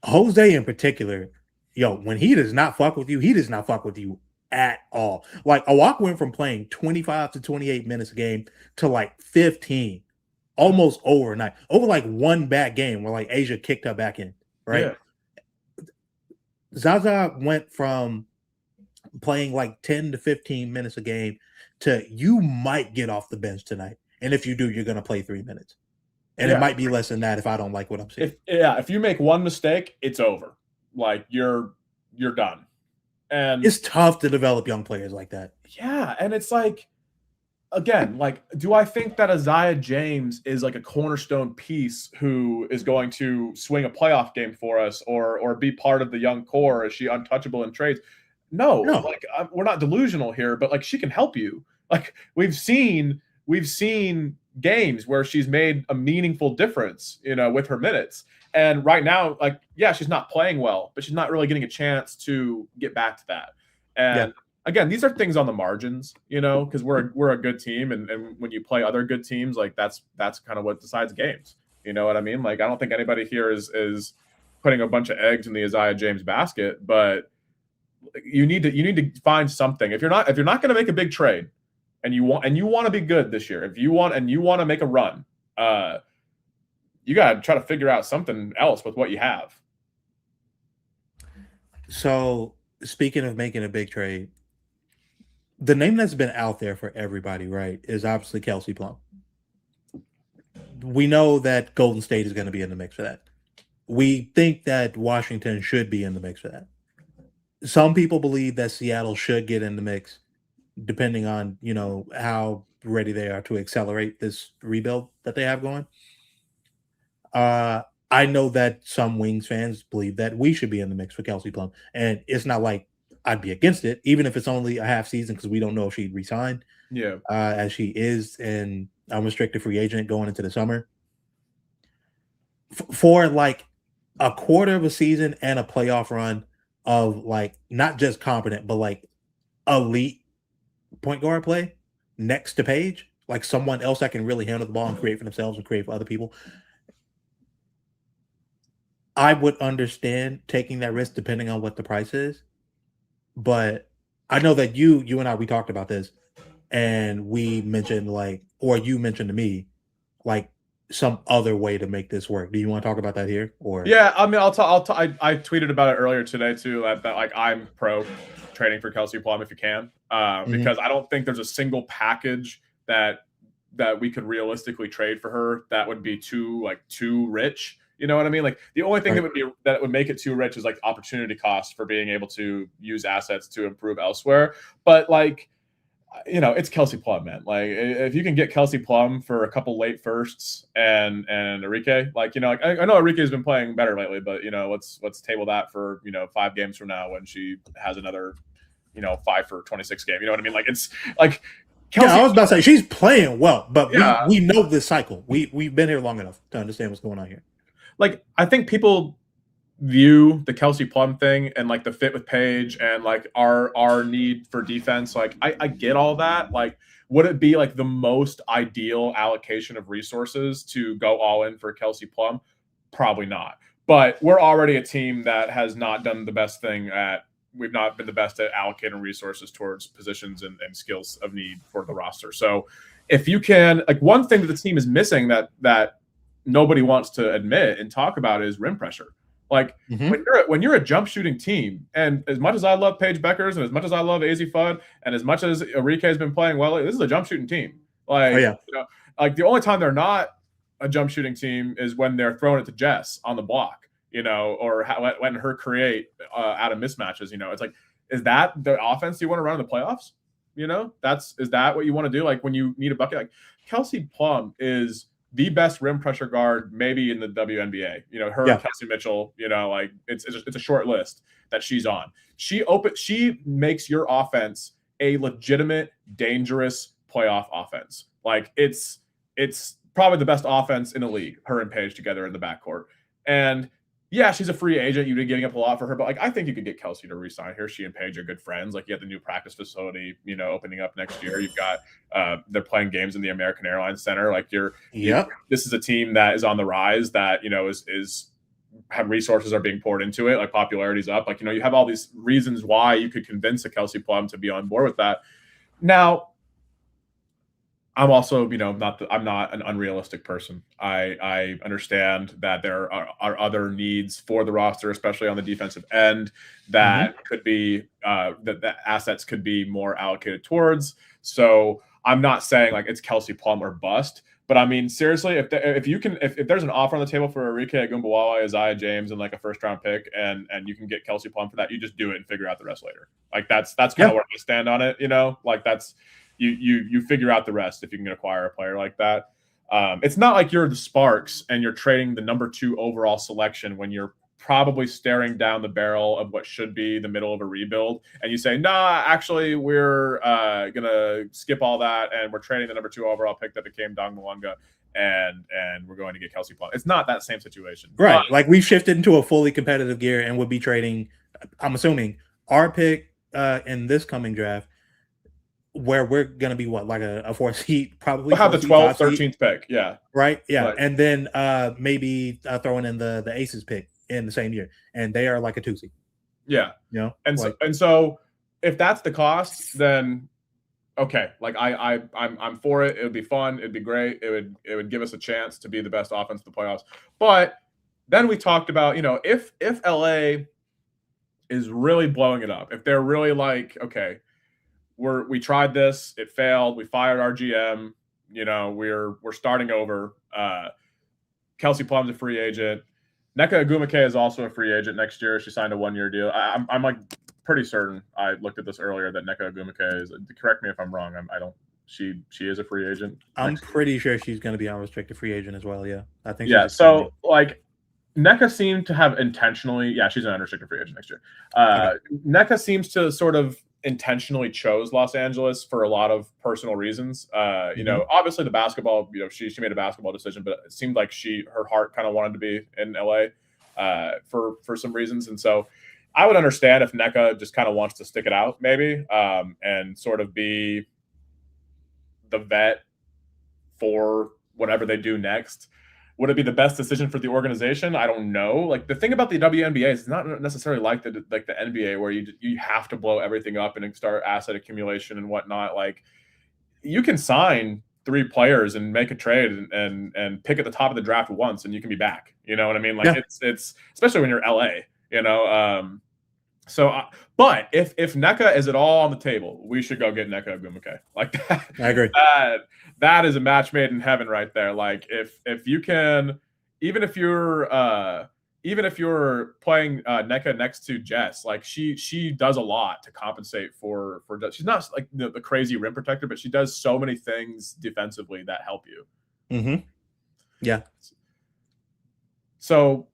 Jose in particular, when he does not fuck with you, he does not fuck with you at all. Like, Awak went from playing 25 to 28 minutes a game to like 15 almost overnight, over like one bad game where like Asia kicked her back in, right? Yeah. Zaza went from playing like 10 to 15 minutes a game to you might get off the bench tonight. And if you do, you're going to play 3 minutes. And it might be less than that if I don't like what I'm seeing. If you make one mistake, it's over. Like, you're done. And it's tough to develop young players like that. Yeah, and it's like, again, like, do I think that Isaiah James is like a cornerstone piece who is going to swing a playoff game for us or be part of the young core? Is she untouchable in trades? No. Like, we're not delusional here, but like, she can help you. Like, we've seen games where she's made a meaningful difference, you know, with her minutes. And right now, like, yeah, she's not playing well, but she's not really getting a chance to get back to that. And again, these are things on the margins, you know, because we're a good team, and when you play other good teams, like, that's kind of what decides games. You know what I mean? Like, I don't think anybody here is putting a bunch of eggs in the Isaiah James basket, but you need to find something. If you're not going to make a big trade, and you want to be good this year, if you want to make a run, you got to try to figure out something else with what you have. So, speaking of making a big trade, the name that's been out there for everybody, right, is obviously Kelsey Plum. We know that Golden State is going to be in the mix for that. We think that Washington should be in the mix for that. Some people believe that Seattle should get in the mix, depending on, you know, how ready they are to accelerate this rebuild that they have going. I know that some Wings fans believe that we should be in the mix for Kelsey Plum. And it's not like I'd be against it, even if it's only a half season, because we don't know if she'd resign. Yeah. As she is an unrestricted free agent going into the summer. For like a quarter of a season and a playoff run of like not just competent, but like elite point guard play next to Paige, like someone else that can really handle the ball and create for themselves and create for other people, I would understand taking that risk depending on what the price is. But I know that you and I, we talked about this, and we mentioned like, or you mentioned to me, like, some other way to make this work. Do you want to talk about that here? Or yeah, I mean, I tweeted about it earlier today too. That like, I'm pro trading for Kelsey Plum if you can, because I don't think there's a single package that that we could realistically trade for her that would be too rich. You know what I mean? Like the only thing that would make it too rich is like opportunity cost for being able to use assets to improve elsewhere. But like, it's Kelsey Plum, man. Like if you can get Kelsey Plum for a couple late firsts and Enrique, like like I know Enrique's been playing better lately, but let's table that for 5 games from now when she has another 5 for 26 game. You know what I mean? Like it's like Kelsey, I was about to say she's playing well, but yeah. we know this cycle. We've been here long enough to understand what's going on here. Like I think people view the Kelsey Plum thing and like the fit with Paige and like our need for defense. Like I get all that. Like, would it be like the most ideal allocation of resources to go all in for Kelsey Plum? Probably not. But we're already a team that has not done the best thing we've not been the best at allocating resources towards positions and skills of need for the roster. So if you can, like one thing that the team is missing that nobody wants to admit and talk about is rim pressure. Like when you're a jump shooting team, and as much as I love Paige Beckers and as much as I love AZ Fudd and as much as Enrique has been playing well, this is a jump shooting team. Like, like the only time they're not a jump shooting team is when they're throwing it to Jess on the block, or letting her create out of mismatches. It's like, is that the offense you want to run in the playoffs? Is that what you want to do? Like when you need a bucket, like Kelsey Plum is the best rim pressure guard maybe in the WNBA. Kelsey Mitchell, like it's a short list that she's on. She makes your offense a legitimate, dangerous playoff offense. Like it's probably the best offense in the league, her and Paige together in the backcourt. And yeah, she's a free agent. You've been giving up a lot for her, but like I think you could get Kelsey to re-sign her. She and Paige are good friends. Like you have the new practice facility, opening up next year. You've got they're playing games in the American Airlines Center. Like this is a team that is on the rise. That is have resources are being poured into it. Like popularity's up. Like you have all these reasons why you could convince a Kelsey Plum to be on board with that. Now, I'm also, I'm not an unrealistic person. I understand that there are other needs for the roster, especially on the defensive end, that could be that assets could be more allocated towards. So I'm not saying like it's Kelsey Plum or bust, but I mean seriously, if there's an offer on the table for Enrique Agumbawale, Isaiah James, and like a first round pick, and you can get Kelsey Plum for that, you just do it and figure out the rest later. Like that's kind of where I stand on it. Like that's. You figure out the rest if you can acquire a player like that. It's not like you're the Sparks and you're trading the number 2 overall selection when you're probably staring down the barrel of what should be the middle of a rebuild, and you say, nah, actually we're gonna skip all that and we're trading the number 2 overall pick that became Dong Malunga and we're going to get Kelsey Plum. It's not that same situation, right? Like we shifted into a fully competitive gear and would be trading, I'm assuming, our pick in this coming draft, where we're going to be like a 4th seed, probably. We'll have the 12th, 13th pick. Yeah. Right. Yeah. Right. And then maybe throwing in the Aces pick in the same year. And they are like a 2 seed. Yeah. And so if that's the cost, then okay. Like I'm for it. It would be fun. It'd be great. It would give us a chance to be the best offense in the playoffs. But then we talked about, if LA is really blowing it up, if they're really like, okay, we tried this, it failed, we fired our GM, we're starting over. Kelsey Plum's a free agent. Nneka Ogwumike is also a free agent next year. She signed a 1-year deal. I'm like pretty certain. I looked at this earlier that Nneka Ogwumike is. Correct me if I'm wrong. I don't. She is a free agent. I'm pretty sure she's going to be unrestricted free agent as well. Yeah, I think. Yeah. So like, Nneka seemed to have intentionally. Yeah, she's an unrestricted free agent next year. Nneka seems to sort of intentionally chose Los Angeles for a lot of personal reasons. Obviously the basketball, she made a basketball decision, but it seemed like her heart kind of wanted to be in LA for some reasons. And so I would understand if Nneka just kind of wants to stick it out maybe and sort of be the vet for whatever they do next. Would it be the best decision for the organization? I don't know. Like the thing about the WNBA is it's not necessarily like the NBA where you have to blow everything up and start asset accumulation and whatnot. Like you can sign 3 players and make a trade and pick at the top of the draft once and you can be back. You know what I mean? Like it's especially when you're LA. So, but if NECA is at all on the table, we should go get NECA Agumake. Like that. I agree. That is a match made in heaven right there. Like if you can, even if you're playing NECA next to Jess, like she does a lot to compensate for. She's not like the crazy rim protector, but she does so many things defensively that help you. Mm-hmm. Yeah. So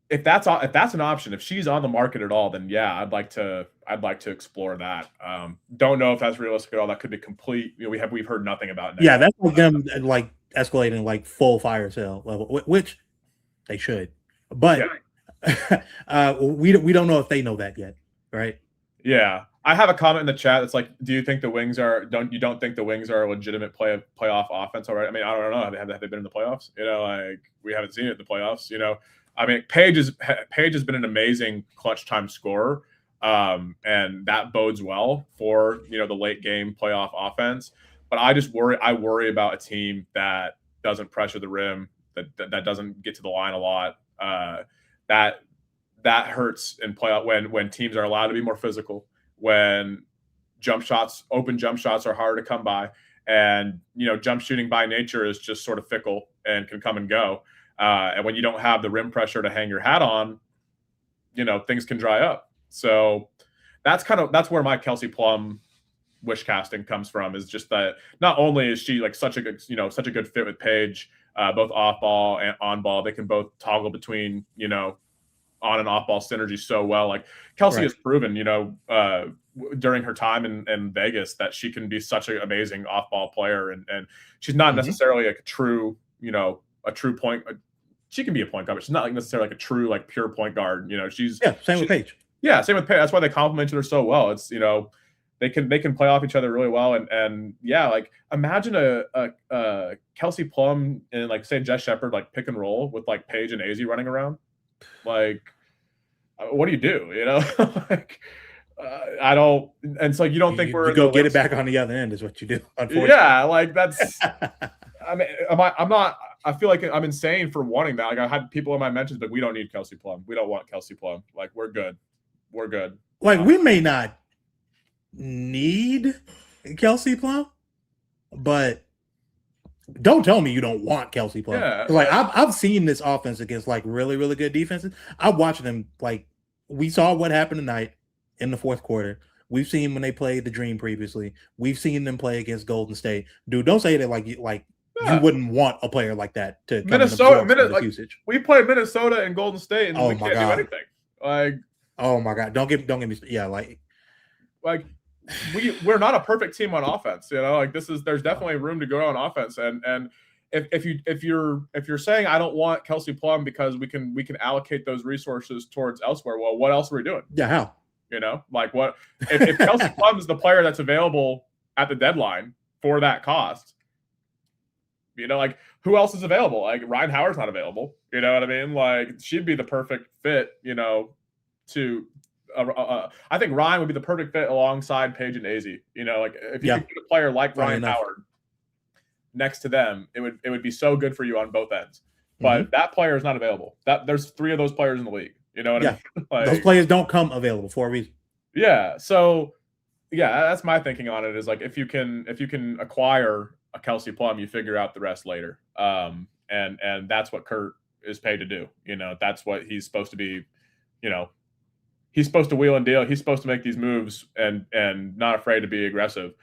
if that's an option, if she's on the market at all, then yeah, I'd like to explore that. Don't know if that's realistic at all. That could be complete. We've heard nothing about it. Yeah, that's like them like escalating like full fire sale level, which they should, but we don't know if they know that yet, right? Yeah, I have a comment in the chat that's like, do you think the Wings don't think the Wings are a legitimate playoff offense already? I mean, I don't know. Have they been in the playoffs? Like we haven't seen it in the playoffs. I mean, Paige has been an amazing clutch time scorer, and that bodes well for the late game playoff offense. But I worry about a team that doesn't pressure the rim, that doesn't get to the line a lot. That hurts in playoff when teams are allowed to be more physical, when open jump shots are hard to come by, and jump shooting by nature is just sort of fickle and can come and go. And when you don't have the rim pressure to hang your hat on, things can dry up. So that's where my Kelsey Plum wish casting comes from, is just that not only is she like such a good fit with Paige, both off ball and on ball, they can both toggle between, on and off ball synergy so well. Like Kelsey has proven, during her time in Vegas, that she can be such an amazing off ball player. And she's not necessarily like a true point. She can be a point guard, but she's not like necessarily like a true, like pure point guard. Same with Paige. Yeah, same with Paige. That's why they complement her so well. It's they can play off each other really well. And yeah, like imagine a Kelsey Plum and like say Jess Shepard like pick and roll with like Paige and AZ running around. Like, what do you do? Like, I don't. And so you don't think you go get it back on the other end is what you do. Unfortunately, yeah, like that's. I mean, I'm not. I feel like I'm insane for wanting that. Like I had people in my mentions, but we don't need Kelsey Plum. We don't want Kelsey Plum. Like we're good. We're good. Like we may not need Kelsey Plum, but don't tell me you don't want Kelsey Plum. Yeah. Like I've seen this offense against like really, really good defenses. I've watched them. Like we saw what happened tonight in the fourth quarter. We've seen when they played the Dream previously. We've seen them play against Golden State. Dude, don't say that like you wouldn't want a player like that to come Minnesota usage. We played Minnesota and Golden State, and we can't do anything. Like, oh my god, don't get me. Yeah, like we're not a perfect team on offense. Like there's definitely room to grow on offense. And if you're saying I don't want Kelsey Plum because we can allocate those resources towards elsewhere, well, what else are we doing? Yeah, how? Like what if Kelsey Plum is the player that's available at the deadline for that cost? Like who else is available? Like Ryan Howard's not available. You know what I mean? Like she'd be the perfect fit. To I think Ryan would be the perfect fit alongside Paige and AZ. Like if you could get a player like Ryan Howard next to them, it would be so good for you on both ends. But that player is not available. There's 3 of those players in the league. You know what I mean? Like, those players don't come available for a reason. Yeah. So yeah, that's my thinking on it. Is like if you can acquire a Kelsey Plum, you figure out the rest later. And that's what Kurt is paid to do. That's what he's supposed to be. He's supposed to wheel and deal. He's supposed to make these moves and not afraid to be aggressive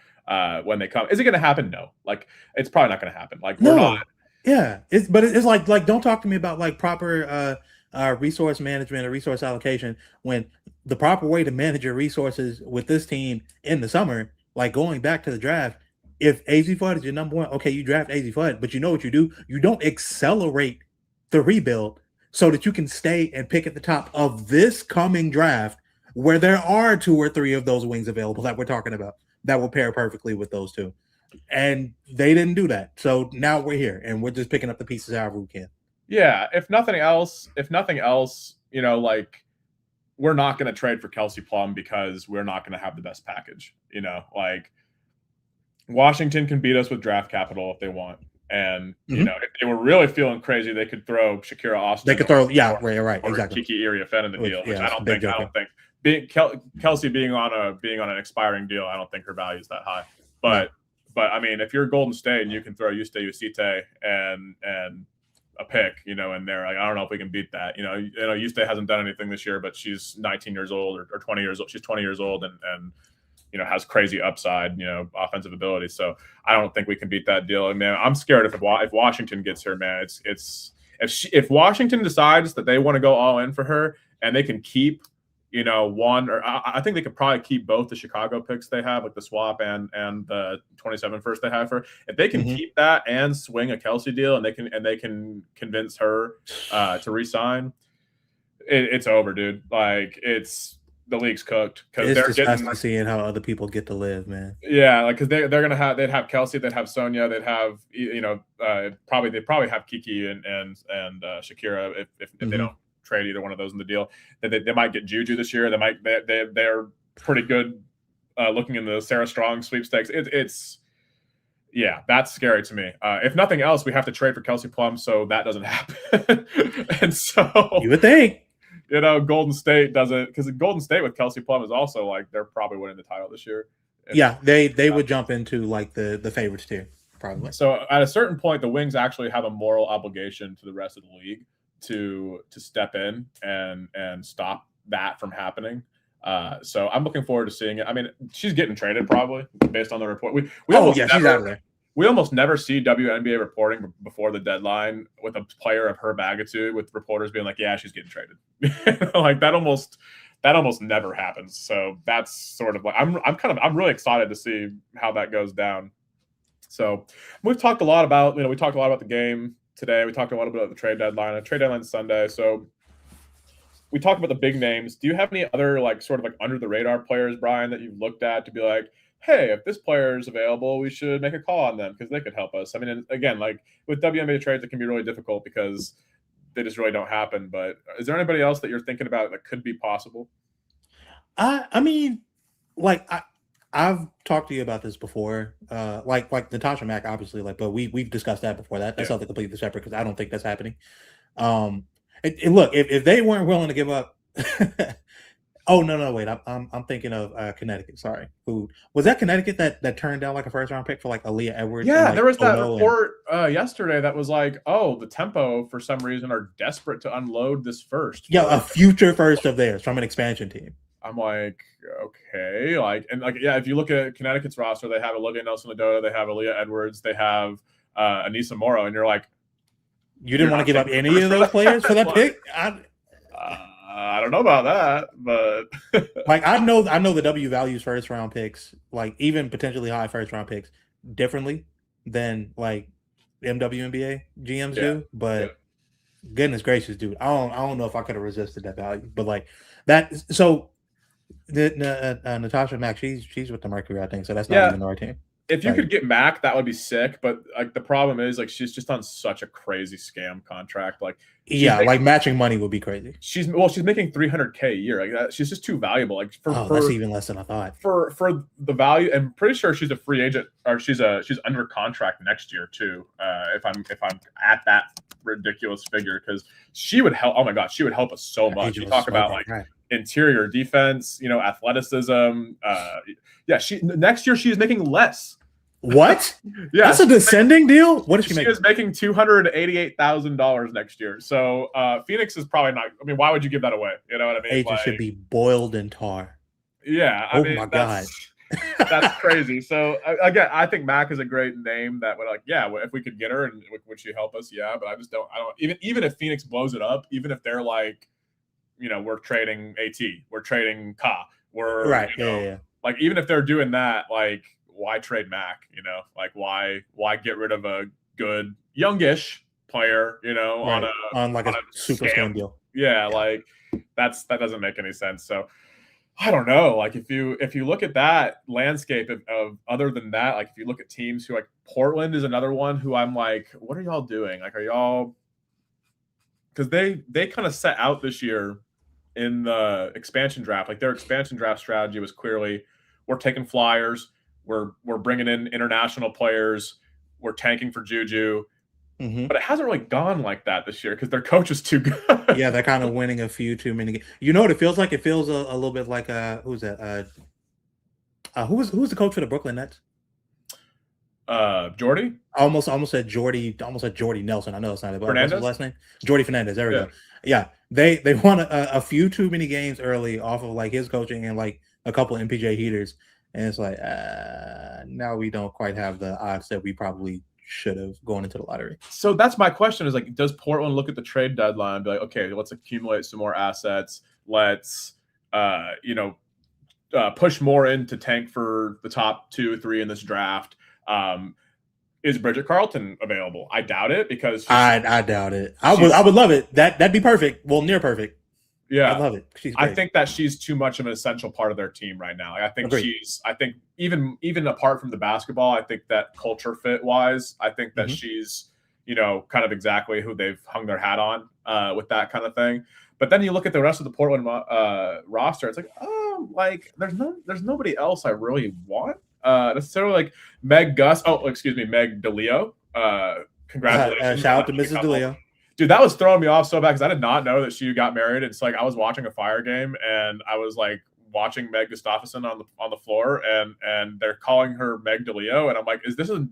when they come. Is it going to happen? No. Like it's probably not going to happen. Like we're not. Yeah. It's like don't talk to me about like proper resource management or resource allocation when the proper way to manage your resources with this team in the summer, like going back to the draft. If AZ Fudd is your number one, okay, you draft AZ Fudd, but you know what you do? You don't accelerate the rebuild so that you can stay and pick at the top of this coming draft where there are 2 or 3 of those wings available that we're talking about that will pair perfectly with those 2. And they didn't do that. So now we're here and we're just picking up the pieces however we can. Yeah. If nothing else, like we're not going to trade for Kelsey Plum because we're not going to have the best package. Like Washington can beat us with draft capital if they want. And, if they were really feeling crazy, they could throw Shakira Austin. They could throw, right, exactly. Kiki Iriafen in the deal, which I don't think Kelsey being on an expiring deal, I don't think her value is that high. But I mean, if you're Golden State and you can throw Yuste Usite and a pick, in there, like, I don't know if we can beat that. Yuste hasn't done anything this year, but she's 19 years old or 20 years old. She's 20 years old and has crazy upside, offensive ability. So I don't think we can beat that deal. And man, I'm scared if Washington gets her, man. If Washington decides that they want to go all in for her and they can keep, one, or I think they could probably keep both the Chicago picks they have, like the swap and the 27 first they have for. If they can keep that and swing a Kelsey deal, and they can convince her to resign, it's over, dude. Like, the league's cooked because they're disgusting seeing how other people get to live, man. Yeah, like, because they'd have Kelsey, they'd have Sonia, they'd have they'd probably have Kiki and Shakira if they don't trade either one of those in the deal. They might get Juju this year. They're pretty good looking in the Sarah Strong sweepstakes. That's scary to me. If nothing else, we have to trade for Kelsey Plum, so that doesn't happen. And so you would think, Golden State doesn't, because Golden State with Kelsey Plum is also like, they're probably winning the title this year. They would jump into like the favorites tier probably. So at a certain point, the Wings actually have a moral obligation to the rest of the league to step in and stop that from happening. So I'm looking forward to seeing it. I mean, she's getting traded probably based on the report. She's out of there. We almost never see WNBA reporting before the deadline with a player of her magnitude, with reporters being like, "Yeah, she's getting traded." Like, that almost never happens. So that's sort of like, I'm really excited to see how that goes down. So we've talked a lot about the game today. We talked a lot about the trade deadline. The trade deadline Sunday. So we talked about the big names. Do you have any other like sort of like under the radar players, Brian, that you've looked at to be like, hey, if this player is available, we should make a call on them because they could help us? I mean, again, like with WNBA trades, it can be really difficult because they just really don't happen. But is there anybody else that you're thinking about that could be possible? I mean, like, I've talked to you about this before, like Natasha Mack, obviously, like, but we've discussed that before. That's something completely separate because I don't think that's happening. And look, if they weren't willing to give up, oh no, wait, I'm thinking of Connecticut. Sorry, who was that? Connecticut that turned down like a first round pick for like Aaliyah Edwards. Yeah, and, like, there was that report yesterday that was like, oh, the Tempo for some reason are desperate to unload this first. Yeah, a future first of theirs from an expansion team. I'm like, okay, if you look at Connecticut's roster, they have Olivia Nelson-Ododa, they have Aaliyah Edwards, they have Anissa Morrow, and you're like, you didn't want to give up any of those players for that pick? I don't know about that, but like, I know the W values first round picks, like even potentially high first round picks, differently than like MWNBA GMs do. But goodness gracious, dude, I don't know if I could have resisted that value. But like that, so Natasha Mack, she's with the Mercury, I think. So that's not even our team. If you could get Mac, that would be sick. But like, the problem is, like, she's just on such a crazy scam contract. Like, like matching money would be crazy. She's making $300K a year. Like that, she's just too valuable. Like that's even less than I thought. For the value, and I'm pretty sure she's a free agent, or she's under contract next year too. If I'm at that ridiculous figure, because she would help. Oh my God, she would help us so much. You talk about like interior defense, athleticism. Next year she's making less. What? Yeah, that's a descending deal. What is she making? She is making $288,000 next year. So Phoenix is probably not. I mean, why would you give that away? You know what I mean? Agent should be boiled in tar. Yeah. I mean, my God, that's crazy. So again, I think Mac is a great name. That would if we could get her, and would she help us? Yeah, but I don't. Even if Phoenix blows it up, even if they're like, we're trading AT, we're trading Ka, we're right. Yeah. Like, even if they're doing that, like, why trade Mac? Like, why get rid of a good youngish player? On a super scam deal. Yeah, like that doesn't make any sense. So I don't know. Like, if you look at that landscape of other than that, like, if you look at teams who, like, Portland is another one who I'm like, what are y'all doing? Like, are y'all, because they kind of set out this year in the expansion draft. Like, their expansion draft strategy was clearly, we're taking flyers, we're bringing in international players, we're tanking for Juju, Mm-hmm. but it hasn't really gone like that this year because their coach is too good. Yeah, they're kind of winning a few too many games. You know what it feels like? It feels a little bit like who's that? Who's the coach for the Brooklyn Nets? Jordy Almost said Jordy Nelson. I know it's not it, but what's his Fernandez. last name? Jordy Fernandez. There we Yeah. go. Yeah, they won a few too many games early off of like his coaching and like a couple of MPJ heaters, and it's like now we don't quite have the odds that we probably should have going into the lottery. So that's my question: is like, does Portland look at the trade deadline and be like, okay, let's accumulate some more assets. Let's push more into tank for the top 2 or 3 in this draft. Is Bridget Carlton available? I doubt it because I doubt it. I would love it. That'd be perfect. Well, near perfect. Yeah, I love it. She's great. I think that she's too much of an essential part of their team right now. I think Agreed. I think even apart from the basketball, I think that culture fit wise, I think that she's, kind of exactly who they've hung their hat on with that kind of thing. But then you look at the rest of the Portland roster, it's like, oh, like there's nobody else I really want. Necessarily like Meg DeLeo. Congratulations. Shout out to Mrs. DeLeo. Dude, that was throwing me off so bad because I did not know that she got married. It's like I was watching a Fire game and I was like watching Meg Gustafsson on the floor and they're calling her Meg DeLeo and I'm like, is this a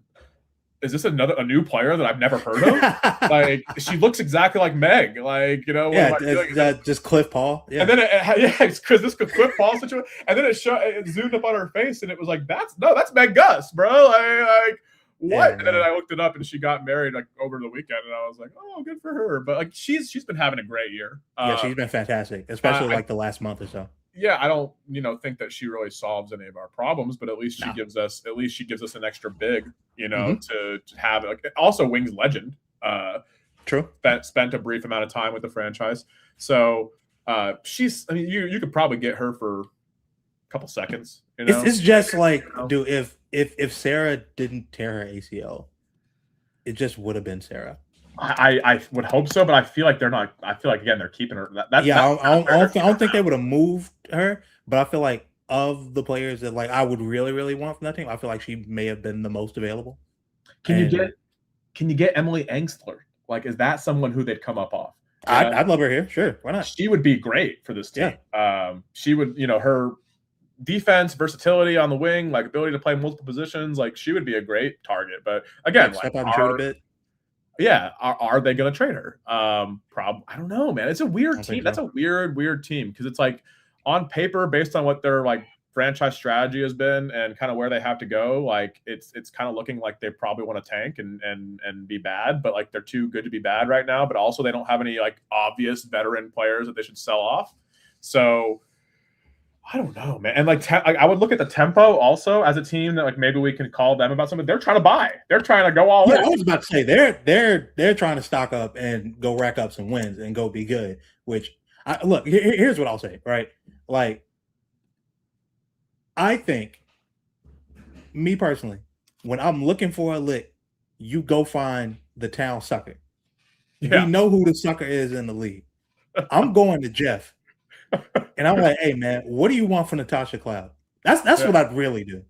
new player that I've never heard of? Like she looks exactly like Meg. Like, just Cliff Paul. Yeah. And then it's because this Cliff Paul situation. And then it zoomed up on her face and it was like, that's Meg Gus, bro. Like what? Yeah, and then I looked it up and she got married like over the weekend and I was like, oh, good for her. But like she's been having a great year. Yeah, she's been fantastic, especially like the last month or so. Yeah, I don't think that she really solves any of our problems, but at least she gives us an extra big, to have it. Like, also Wings legend. True. That spent a brief amount of time with the franchise. So you could probably get her for a couple seconds. It's just like, dude, if Sarah didn't tear her ACL, it just would have been Sarah. I would hope so, but I feel like they're not. I feel like again they're keeping her. I don't think they would have moved her, but I feel like of the players that like I would really really want from that team, I feel like she may have been the most available. Can you get Emily Engstler? Like, is that someone who they'd come up off? I'd love her here. Sure, why not? She would be great for this team. Yeah. She would, her defense, versatility on the wing, like ability to play multiple positions, like she would be a great target. But again, step out and trade a bit. Yeah, are they going to trade her? I don't know, man. It's a weird team. That's a weird team because it's like on paper, based on what their like franchise strategy has been and kind of where they have to go, like it's kind of looking like they probably want to tank and be bad, but like they're too good to be bad right now. But also they don't have any like obvious veteran players that they should sell off. So I don't know, man. And like I would look at the tempo also as a team that like maybe we can call them about something. They're trying to buy. They're trying to go all in. I was about to say they're trying to stock up and go rack up some wins and go be good. Which look, here's what I'll say. Right, like I think me personally, when I'm looking for a lick, you go find the town sucker. Yeah. We know who the sucker is in the league. I'm going to Jeff. And I'm like, hey man, what do you want from Natasha Cloud? That's what I'd really do.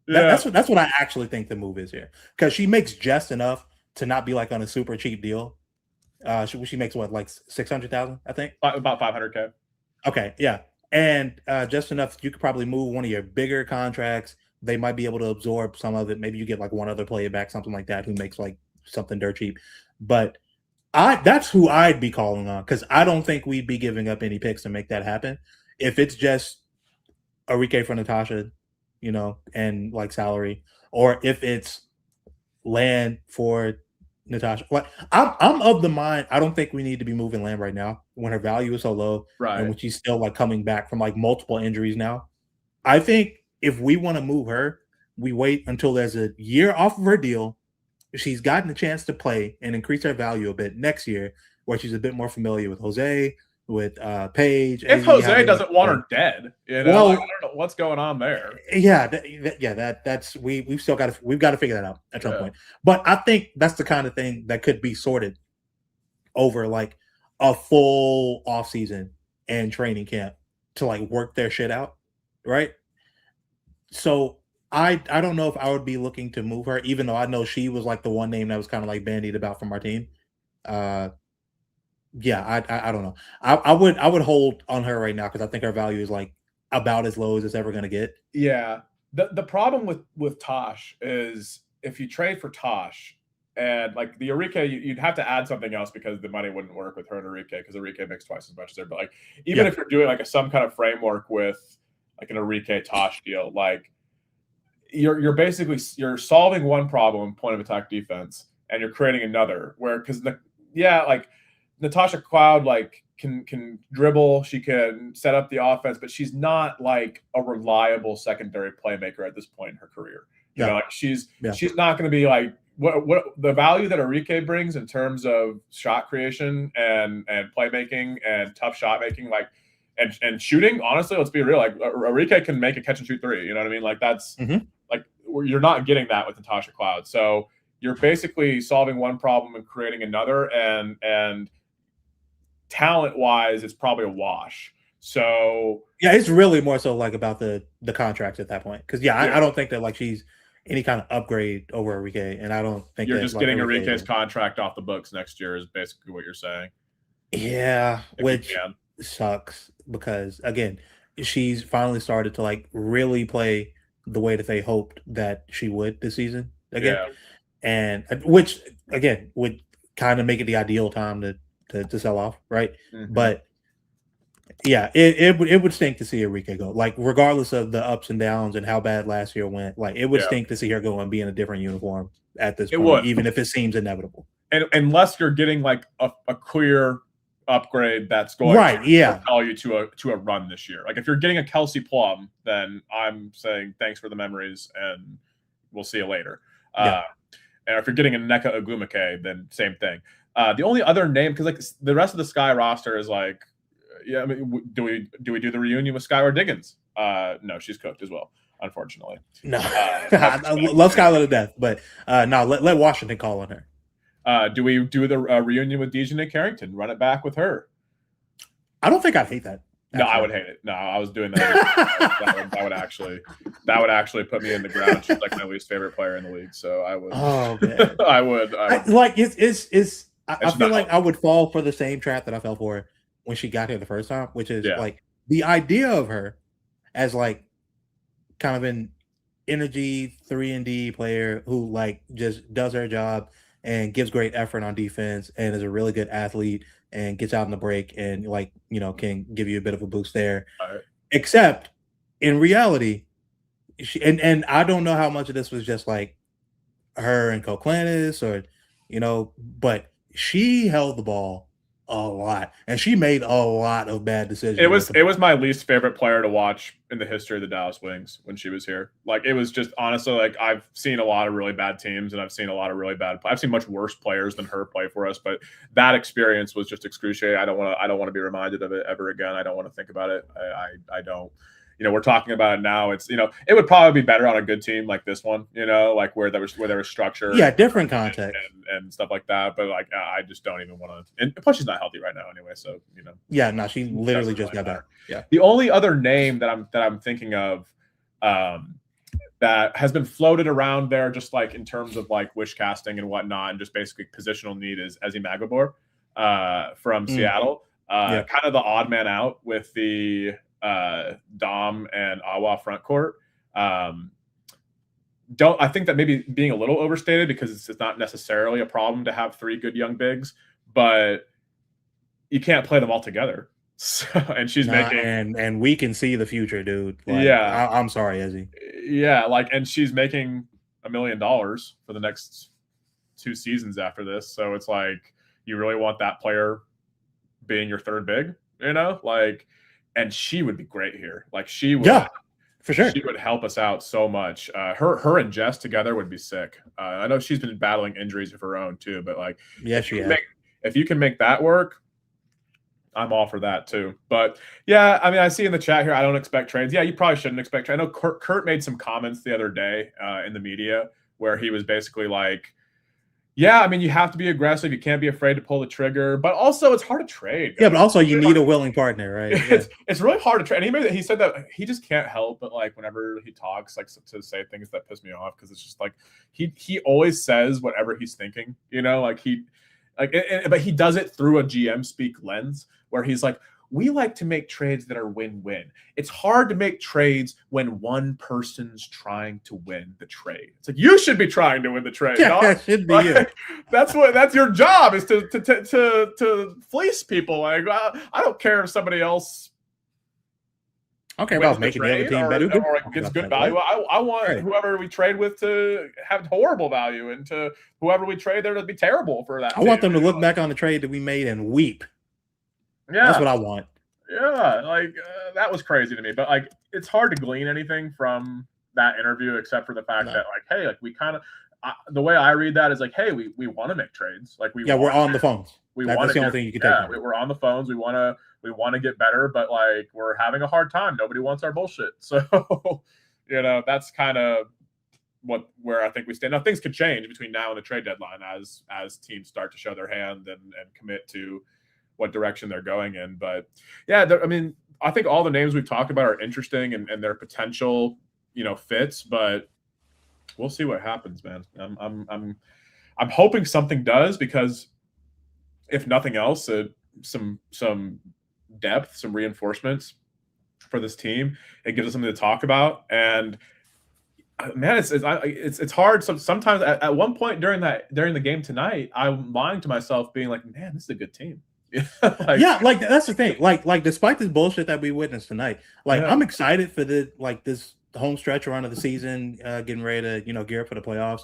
That's what I actually think the move is here. Because she makes just enough to not be like on a super cheap deal. She makes what, like 600,000, I think? About 500K. Okay, yeah. And just enough you could probably move one of your bigger contracts. They might be able to absorb some of it. Maybe you get like one other player back, something like that, who makes like something dirt cheap. But that's who I'd be calling on because I don't think we'd be giving up any picks to make that happen. If it's just Arike for Natasha, and like salary, or if it's land for Natasha. Like I'm of the mind, I don't think we need to be moving Lamb right now when her value is so low, right? And when she's still like coming back from like multiple injuries now. I think if we want to move her, we wait until there's a year off of her deal. She's gotten a chance to play and increase her value a bit next year, where she's a bit more familiar with Jose, with Paige. If Jose doesn't want her dead, well, I don't know what's going on there. Yeah, that's we've got to figure that out at some point. But I think that's the kind of thing that could be sorted over like a full off season and training camp to like work their shit out, right? So I don't know if I would be looking to move her, even though I know she was like the one name that was kind of like bandied about from our team. Yeah, I don't know. I would hold on her right now because I think her value is like about as low as it's ever going to get. Yeah. The problem with Tosh is if you trade for Tosh and like the Enrique, you'd have to add something else because the money wouldn't work with her and Enrique because Enrique makes twice as much as her. But like even Yeah. if you're doing like some kind of framework with like an Enrique Tosh deal, like you're basically you're solving one problem, point of attack defense, and you're creating another where because like Natasha Cloud like can dribble, she can set up the offense, but she's not like a reliable secondary playmaker at this point in her career. You know, like she's not going to be like what the value that Enrique brings in terms of shot creation and playmaking and tough shot making, like and shooting. Honestly, let's be real. Like Enrique can make a catch and shoot three. You know what I mean? Like that's like you're not getting that with Natasha Cloud. So you're basically solving one problem and creating another, and talent wise, it's probably a wash. So yeah, it's really more so like about the contract at that point. Because I don't think that like she's any kind of upgrade over Enrique, and I don't think you're that, just like, getting Enrique's contract off the books next year is basically what you're saying. Yeah, which sucks because again, she's finally started to like really play the way that they hoped that she would this season again, and which again would kind of make it the ideal time to sell off, right? But yeah, it would stink to see Enrique go. Like regardless of the ups and downs and how bad last year went, like it would stink to see her go and be in a different uniform at this point, even if it seems inevitable. And unless you're getting like a clear upgrade that's going to propel you to a run this year. Like if you're getting a Kelsey Plum, then I'm saying thanks for the memories and we'll see you later. And if you're getting a Nneka Ogwumike, then same thing. The only other name, because like the rest of the Sky roster is like, I mean, do we do the reunion with Skylar Diggins? No, she's cooked as well, unfortunately. No, I love Skylar to death, but no, let Washington call on her. Do we do the reunion with Dejanay Carrington? Run it back with her. I don't think I'd hate that. Actually. No, I would hate it. No, I was doing that. that would actually put me in the ground. She's like my least favorite player in the league, so I would. Oh man, I would. Like it's. I feel like I would fall for the same trap that I fell for when she got here the first time, which is like the idea of her as like kind of an energy 3-and-D player who like just does her job and gives great effort on defense and is a really good athlete and gets out in the break and like, you know, can give you a bit of a boost there. Except in reality, and I don't know how much of this was just like her and Koklanis or, you know, but she held the ball a lot and she made a lot of bad decisions. It was my least favorite player to watch in the history of the Dallas Wings when she was here. Like it was just honestly, like I've seen a lot of really bad teams and I've seen a lot of really bad. I've seen much worse players than her play for us, but that experience was just excruciating. I don't want to be reminded of it ever again. I don't want to think about it. I don't. You know, we're talking about it now. It's, you know, it would probably be better on a good team like this one, you know, like where there was structure. Yeah, different context and stuff like that. But like, I just don't even want to. And plus, she's not healthy right now anyway. So, you know. Yeah, no, she literally just got back. Yeah. The only other name that I'm thinking of that has been floated around there, just like in terms of like wish casting and whatnot, and just basically positional need is Ezi Magobor from Seattle. Kind of the odd man out with the Dom and Awa front court. I think that maybe being a little overstated because it's not necessarily a problem to have three good young bigs, but you can't play them all together. So, and she's making and we can see the future, dude. Like, I'm sorry, Ezi. Yeah, like, and she's making $1 million for the next 2 seasons after this. So it's like you really want that player being your third big, you know, like. And she would be great here. Like she would, for sure. She would help us out so much. Her and Jess together would be sick. I know she's been battling injuries of her own too, but like, if you can make that work, I'm all for that too. But yeah, I mean, I see in the chat here, I don't expect trades. Yeah, you probably shouldn't expect trades. I know Kurt made some comments the other day in the media where he was basically like, Yeah, I mean, you have to be aggressive. You can't be afraid to pull the trigger, but also it's hard to trade, Yeah, guys. but also you need a willing partner, right? Yeah. It's really hard to trade. And he said that he just can't help but like whenever he talks, like to say things that piss me off because it's just like he always says whatever he's thinking, like but he does it through a GM speak lens where he's like, we like to make trades that are win-win. It's hard to make trades when one person's trying to win the trade. It's like you should be trying to win the trade. Yeah, that should be you. That's your job is to fleece people. Like I don't care if somebody else. Okay, about making the other team better, or gets good value. I want whoever we trade with to have horrible value, and to whoever we trade there to be terrible for that. I want them to look back on the trade that we made and weep. Yeah, that's what I want. Yeah, like that was crazy to me. But like, it's hard to glean anything from that interview except for the fact that like, hey, like we kind of the way I read that is like, hey, we want to make trades. Like we're on the phones. That's the only thing you can take. We're on the phones. We want to get better, but like we're having a hard time. Nobody wants our bullshit. So, that's kind of where I think we stand. Now things could change between now and the trade deadline as teams start to show their hand and commit to what direction they're going in. But yeah, I mean, I think all the names we've talked about are interesting and their potential, fits, but we'll see what happens, man. I'm hoping something does, because if nothing else, some depth, some reinforcements for this team. It gives us something to talk about. And man, it's hard. Sometimes at one point during the game tonight, I'm lying to myself, being like, man, this is a good team. like that's the thing. Like despite this bullshit that we witnessed tonight, I'm excited for this home stretch run of the season, getting ready to gear up for the playoffs.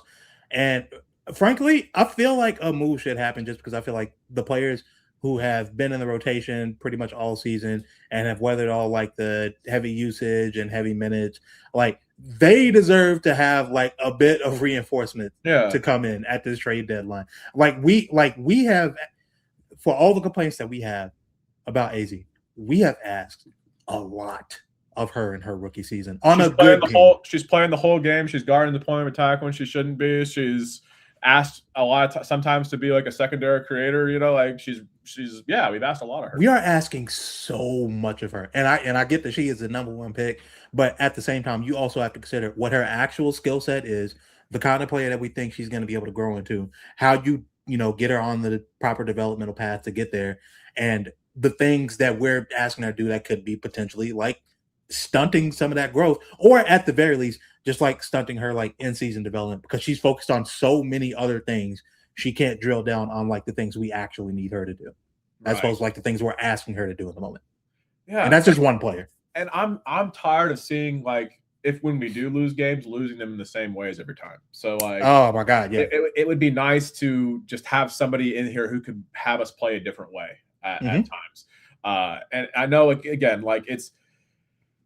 And frankly, I feel like a move should happen, just because I feel like the players who have been in the rotation pretty much all season and have weathered all like the heavy usage and heavy minutes, like they deserve to have like a bit of reinforcement to come in at this trade deadline. We have, for all the complaints that we have about AZ, we have asked a lot of her in her rookie season. She's playing the whole game. She's guarding the point of attack when she shouldn't be. She's asked a lot sometimes to be like a secondary creator. Like we've asked a lot of her. We are asking so much of her, and I get that she is the number one pick, but at the same time, you also have to consider what her actual skill set is, the kind of player that we think she's going to be able to grow into, how you get her on the proper developmental path to get there, and the things that we're asking her to do that could be potentially like stunting some of that growth, or at the very least, just like stunting her like in-season development, because she's focused on so many other things. She can't drill down on like the things we actually need her to do, as opposed to like the things we're asking her to do at the moment. Yeah, and that's just one player. And I'm tired of seeing like, if when we do lose games, losing them in the same ways every time. So like, oh my god, yeah, it would be nice to just have somebody in here who could have us play a different way at times. And I know, again, like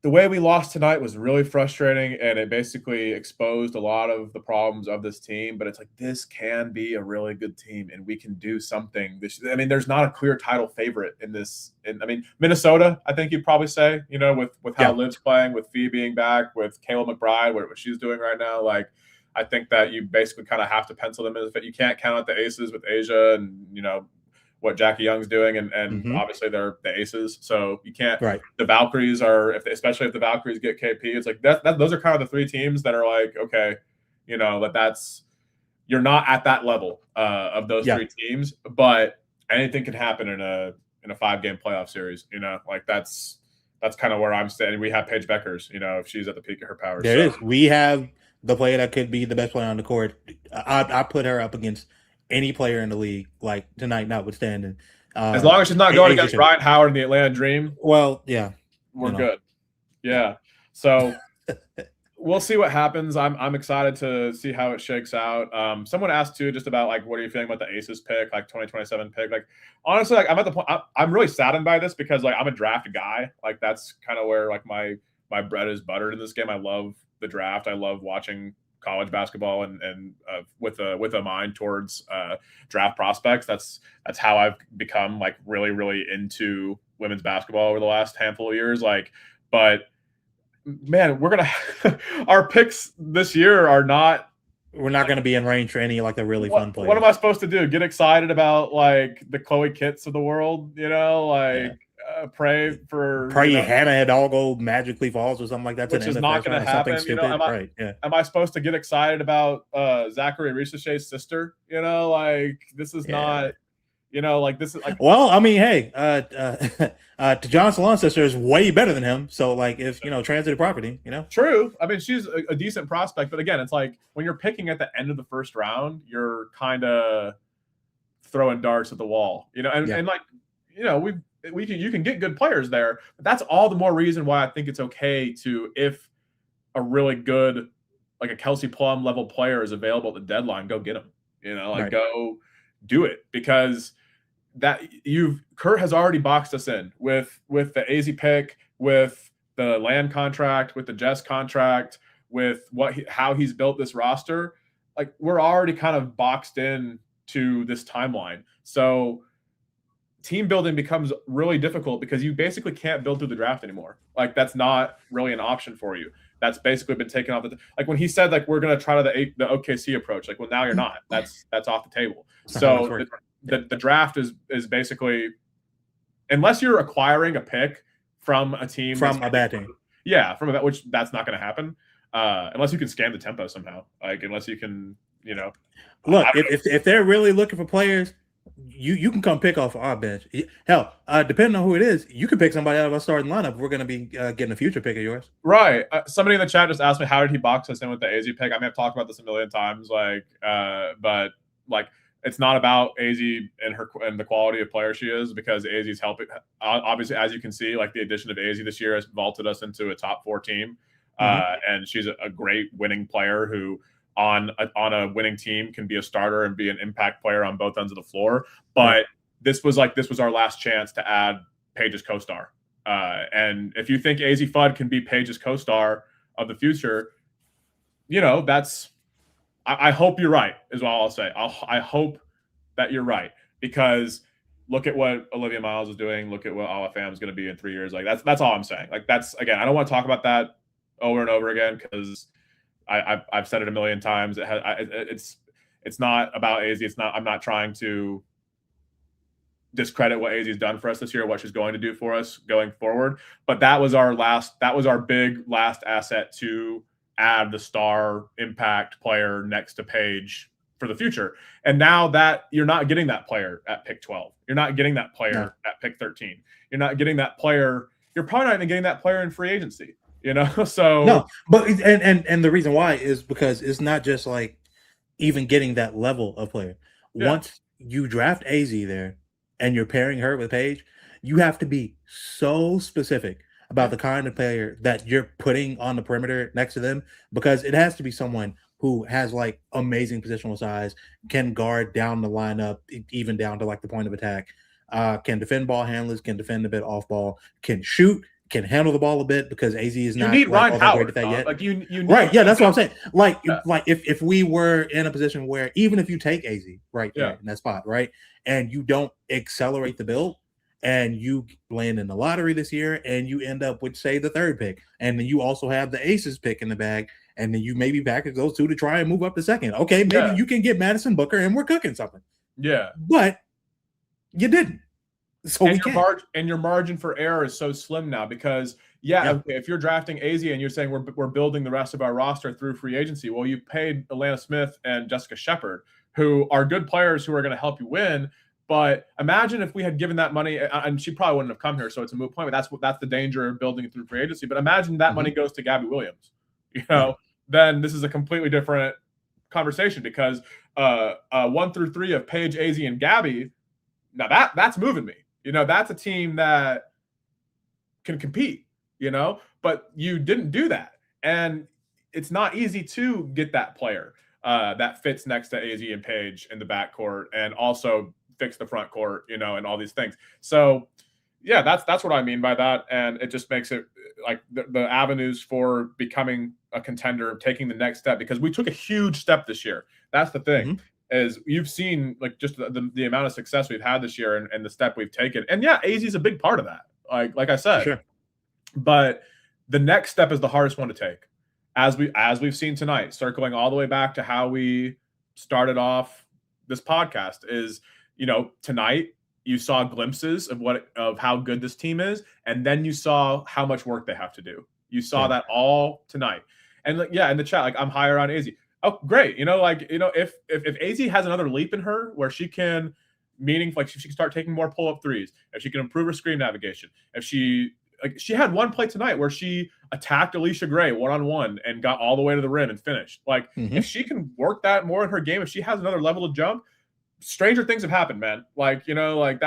the way we lost tonight was really frustrating, and it basically exposed a lot of the problems of this team. But it's like, this can be a really good team, and we can do something. There's not a clear title favorite in this. Minnesota, I think you'd probably say, with how Liv's playing, with Fee being back, with Kayla McBride, what she's doing right now. Like, I think that you basically kind of have to pencil them in. You can't count out the aces with Asia and, what Jackie Young's doing, and obviously they're the aces, so you can't. Right. The Valkyries are, especially if the Valkyries get KP, it's like those are kind of the three teams that are like, okay, that's you're not at that level of those three teams, but anything can happen in a 5-game playoff series. Like that's kind of where I'm standing. We have Paige Beckers, if she's at the peak of her powers. There is. We have the player that could be the best player on the court. I put her up against any player in the league, like tonight, notwithstanding. As long as she's not going against Ryan Howard in the Atlanta Dream. Well, yeah, we're good. Yeah. So we'll see what happens. I'm excited to see how it shakes out. Someone asked too, just about like, what are you feeling about the Aces pick, like 2027 pick? Like, honestly, like I'm at the point, I'm really saddened by this, because like I'm a draft guy. Like that's kind of where like my bread is buttered in this game. I love the draft. I love watching college basketball and with a mind towards draft prospects. That's how I've become like really, really into women's basketball over the last handful of years. Like, but man, we're gonna our picks this year are not we're not going to be in range for any like the really fun players. What am I supposed to do? Get excited about like the Chloe Kitts of the world, like pray for Hannah Hidalgo magically falls or something like that, which is not going to happen. Am I supposed to get excited about Zachary Rissache's sister? Like this is not. Like this is like. Well, I mean, hey, John Salon's sister is way better than him. So, like, if transitive property, True. I mean, she's a decent prospect, but again, it's like when you're picking at the end of the first round, you're kind of throwing darts at the wall, and like, you can get good players there, but that's all the more reason why I think it's okay to, if a really good, like a Kelsey Plum level player is available at the deadline, go get him, go do it, because Kurt has already boxed us in with the AZ pick, with the land contract, with the Jess contract, with how he's built this roster. Like, we're already kind of boxed in to this timeline. So team building becomes really difficult because you basically can't build through the draft anymore. Like, that's not really an option for you. That's basically been taken off. Like when he said, like, we're going to try the OKC approach. Like, well, now you're not. That's off the table. So the draft is basically, unless you're acquiring a pick from a team, from a bad team, which that's not going to happen unless you can scam the tempo somehow. Like, unless you can, look, if they're really looking for players, you can come pick off our bench. Hell, depending on who it is, you can pick somebody out of our starting lineup. We're going to be getting a future pick of yours. Right. Somebody in the chat just asked me, how did he box us in with the AZ pick? I may have talked about this a million times, but like, it's not about AZ and the quality of player she is, because AZ is helping. Obviously, as you can see, like, the addition of AZ this year has vaulted us into a top 4 team. And she's a great winning player who on a winning team can be a starter and be an impact player on both ends of the floor. But this was our last chance to add Paige's co-star. And if you think AZ Fudd can be Paige's co-star of the future, that's, I hope you're right, is all I'll say. I hope that you're right, because look at what Olivia Miles is doing. Look at what Alafam is going to be in 3 years. Like, that's all I'm saying. Like, that's, again, I don't want to talk about that over and over again, because I've said it a million times. It's not about AZ. I'm not trying to discredit what AZ has done for us this year, what she's going to do for us going forward. But that was our big last asset to add the star impact player next to Paige for the future. And now that you're not getting that player at pick 12, you're not getting that player at pick 13, you're not getting that player. You're probably not even getting that player in free agency, So no, but and the reason why is because it's not just like even getting that level of player. Once you draft AZ there and you're pairing her with Paige, you have to be so specific about the kind of player that you're putting on the perimeter next to them, because it has to be someone who has like amazing positional size, can guard down the lineup, even down to like the point of attack, can defend ball handlers, can defend a bit off ball, can shoot, can handle the ball a bit, because AZ is not need like, Ryan Howard at that yet. Like, you need, right? Yeah, that's what I'm saying. Like, if we were in a position where even if you take AZ right there in that spot, right, and you don't accelerate the build, and you land in the lottery this year, and you end up with, say, the 3rd pick, and then you also have the Aces pick in the bag, and then you maybe package those 2 to try and move up to 2nd. Okay, maybe you can get Madison Booker, and we're cooking something. Yeah, but you didn't. So your margin for error is so slim now, because if you're drafting AZ and you're saying we're building the rest of our roster through free agency, well, you paid Alana Smith and Jessica Shepard, who are good players who are going to help you win. But imagine if we had given that money, and she probably wouldn't have come here, so it's a moot point. But that's the danger of building it through free agency. But imagine that money goes to Gabby Williams, then this is a completely different conversation, because 1 through 3 of Paige, AZ, and Gabby, now that's moving me. That's a team that can compete. But you didn't do that, and it's not easy to get that player that fits next to AZ and Paige in the backcourt, and also fix the front court, and all these things. So that's what I mean by that. And it just makes it like the avenues for becoming a contender, taking the next step, because we took a huge step this year. That's the thing, is you've seen like just the amount of success we've had this year, and the step we've taken. And AZ is a big part of that. Like I said, but the next step is the hardest one to take. as we've seen tonight, circling all the way back to how we started off this podcast, is, you know, tonight you saw glimpses of how good this team is, and then you saw how much work they have to do. You saw that all tonight. And like, yeah, in the chat, like, I'm higher on AZ. Oh, great. You know, like, you know, if AZ has another leap in her where she can like she can start taking more pull-up threes, if she can improve her screen navigation, if she had one play tonight where she attacked Alicia Gray one-on-one and got all the way to the rim and finished. Like, if she can work that more in her game, if she has another level of jump, stranger things have happened, man. Like, you know, like,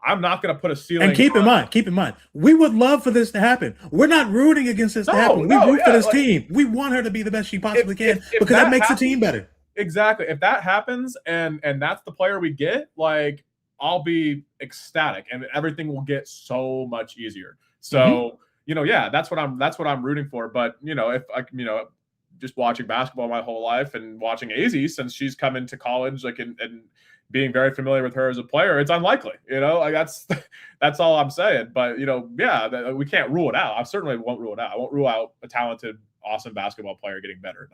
I'm not going to put a ceiling. And keep in mind, we would love for this to happen. We're not rooting against this to happen. We root for this team. We want her to be the best she possibly can because that makes the team better. Exactly. If that happens and that's the player we get, like, I'll be ecstatic and everything will get so much easier. So, you know, yeah, that's what I'm rooting for. But, you know, if I, you know, just watching basketball my whole life and watching AZ since she's come into college, like, and being very familiar with her as a player, it's unlikely, you know, like, that's all I'm saying. But, you know, yeah, we can't rule it out. I certainly won't rule it out. I won't rule out a talented, awesome basketball player getting better.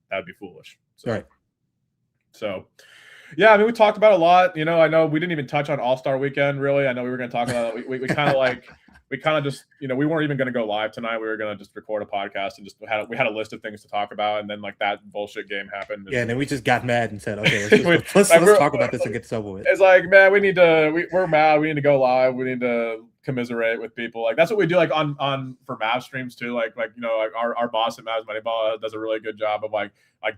That'd be foolish. So, right. So, yeah, I mean, we talked about a lot. You know, I know we didn't even touch on All-Star Weekend, really. I know we were going to talk about it. We kind of like, we kind of just, you know, we weren't even going to go live tonight. We were going to just record a podcast and just we had a list of things to talk about. And then, like, that bullshit game happened. Yeah, and then we just got mad and said, okay, let's talk about this and get this over with. It's like, man, we're mad. We need to go live. We need to commiserate with people. Like, that's what we do, like, on for Mavs streams too. Like, you know, like our boss at Mavs Moneyball does a really good job of like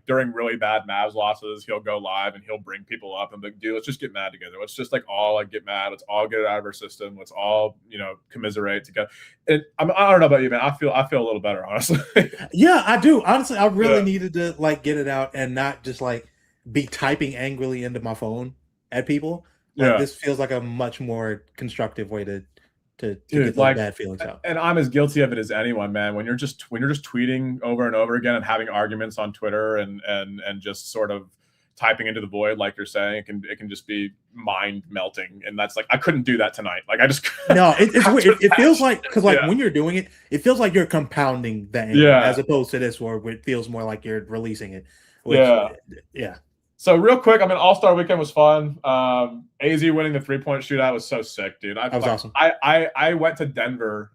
during really bad Mavs losses, he'll go live and he'll bring people up and be like, dude, let's just get mad together. Let's just like all like get mad. Let's all get it out of our system. Let's all, you know, commiserate together. And I don't know about you, man. I feel a little better, honestly. Yeah, I do. Honestly, I really needed to like get it out and not just like be typing angrily into my phone at people. Like, this feels like a much more constructive way to get those like, bad feelings out. And I'm as guilty of it as anyone, man. When you're just tweeting over and over again and having arguments on Twitter and just sort of typing into the void, like you're saying, it can just be mind melting. And that's like, I couldn't do that tonight. Like, I just no, it's weird. It feels like, because like when you're doing it, it feels like you're compounding the anger as opposed to this where it feels more like you're releasing it. Which, yeah. So real quick, I mean, All-Star Weekend was fun. AZ winning the 3-point shootout was so sick, dude. That was awesome. I went to Denver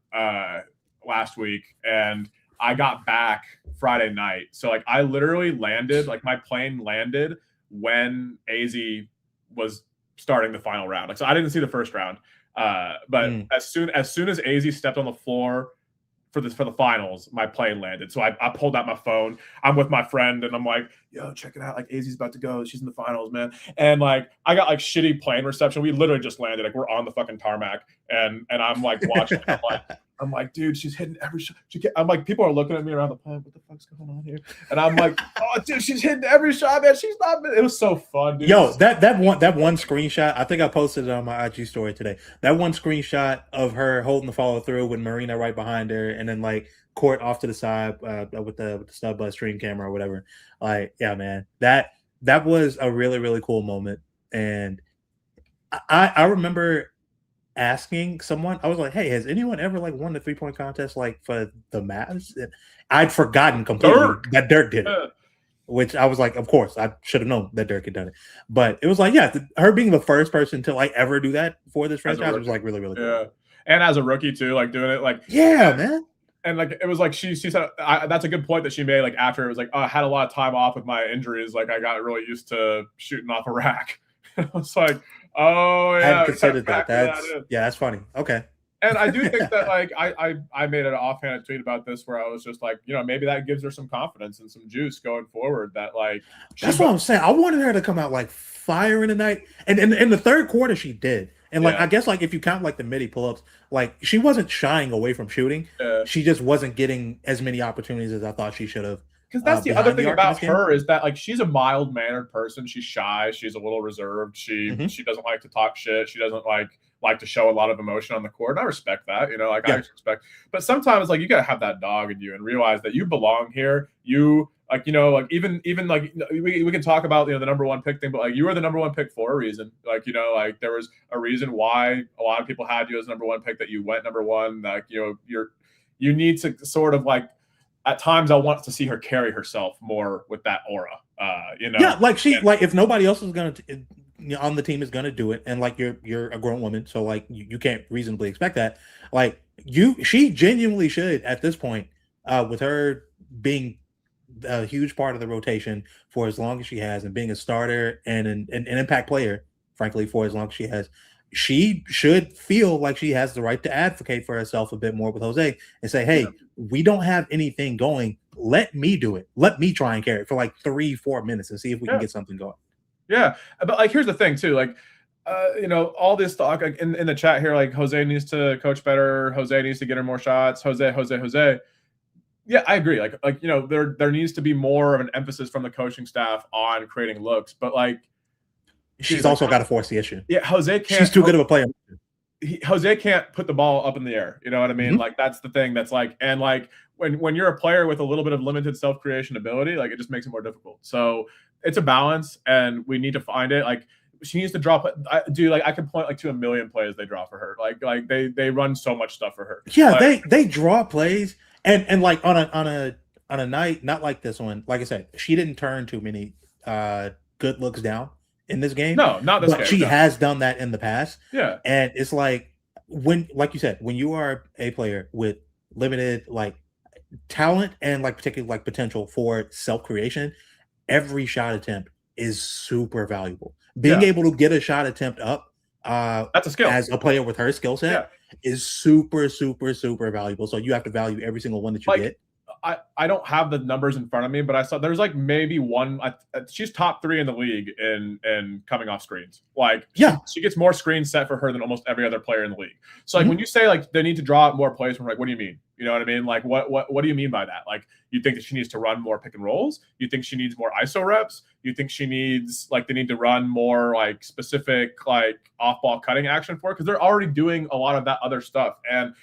last week and I got back Friday night. So like I literally landed, like my plane landed when AZ was starting the final round. Like, so I didn't see the first round. But as soon as AZ stepped on the floor for the finals, my plane landed. So I pulled out my phone. I'm with my friend and I'm like, yo, check it out. Like, AZ's about to go. She's in the finals, man. And like, I got like shitty plane reception. We literally just landed. Like, we're on the fucking tarmac. And I'm like watching. I'm like, dude, she's hitting every shot. I'm like, people are looking at me around the plane. What the fuck's going on here? And I'm like, oh, dude, she's hitting every shot, man. She's not. It was so fun, dude. Yo, that one screenshot. I think I posted it on my IG story today. That one screenshot of her holding the follow through with Marina right behind her, and then like Court off to the side with the stub stream camera or whatever. Like, yeah, man, that was a really, really cool moment. And I remember asking someone, I was like, hey, has anyone ever like won the 3-point contest like for the Mavs? And I'd forgotten completely that Dirk did it, which I was like, of course, I should have known that Dirk had done it. But it was like, yeah, her being the first person to like ever do that for this franchise was like really, really cool. Yeah. And as a rookie too, like doing it, like, yeah, man. And like, it was like, she said, that's a good point that she made. Like, after it was like, oh, I had a lot of time off with my injuries. Like, I got really used to shooting off a rack. I was like, oh yeah, I hadn't considered that. That's funny. Okay. And I do think that like I made an offhand tweet about this where I was just like, you know, maybe that gives her some confidence and some juice going forward. That like that's what I'm saying. I wanted her to come out like firing tonight, and in the third quarter she did. And like I guess like if you count like the midi pull-ups, like she wasn't shying away from shooting. She just wasn't getting as many opportunities as I thought she should have. Because that's the other thing about her is that like she's a mild-mannered person. She's shy. She's a little reserved. She doesn't like to talk shit. She doesn't like to show a lot of emotion on the court. And I respect that, you know, like I respect. But sometimes like you gotta have that dog in you and realize that you belong here. You like, you know, like even like we can talk about, you know, the number one pick thing, but like you were the number one pick for a reason. Like, you know, like there was a reason why a lot of people had you as number one pick, that you went number one. Like, you know, you need to sort of like at times I want to see her carry herself more with that aura. Yeah, like if nobody else is gonna on the team is gonna do it, and like you're a grown woman, so like you can't reasonably expect that. Like she genuinely should at this point, with her being a huge part of the rotation for as long as she has, and being a starter and an impact player, frankly, for as long as she has. She should feel like she has the right to advocate for herself a bit more with Jose and say, hey, we don't have anything going. Let me do it. Let me try and carry it for like 3-4 minutes and see if we can get something going. Yeah. But like, here's the thing too. Like, all this talk like, in the chat here, like Jose needs to coach better. Jose needs to get her more shots. Jose. Yeah, I agree. Like, there needs to be more of an emphasis from the coaching staff on creating looks, but like, she's also got to force the issue. Yeah, Jose can't. She's too good of a player. Jose can't put the ball up in the air. You know what I mean? Mm-hmm. Like, that's the thing. That's like, and like when you're a player with a little bit of limited self-creation ability, like it just makes it more difficult. So it's a balance, and we need to find it. Like, she needs to drop. I can point like to a million plays they draw for her. Like they run so much stuff for her. Yeah, they draw plays, and like on a night not like this one. Like I said, she didn't turn too many good looks down in this game. No, not this game. But she has done that in the past. Yeah. And it's like like you said, when you are a player with limited like talent and like particularly like potential for self-creation, every shot attempt is super valuable. Being able to get a shot attempt up that's a skill. As a player with her skill set is super, super, super valuable. So you have to value every single one that you get. I don't have the numbers in front of me, but I saw there's like maybe one. She's top 3 in the league in coming off screens. Like, she gets more screens set for her than almost every other player in the league. So like when you say like they need to draw up more plays from, like, what do you mean? You know what I mean? Like what do you mean by that? Like, you think that she needs to run more pick and rolls? You think she needs more ISO reps? You think she needs like they need to run more like specific like off ball cutting action for her? Because they're already doing a lot of that other stuff, and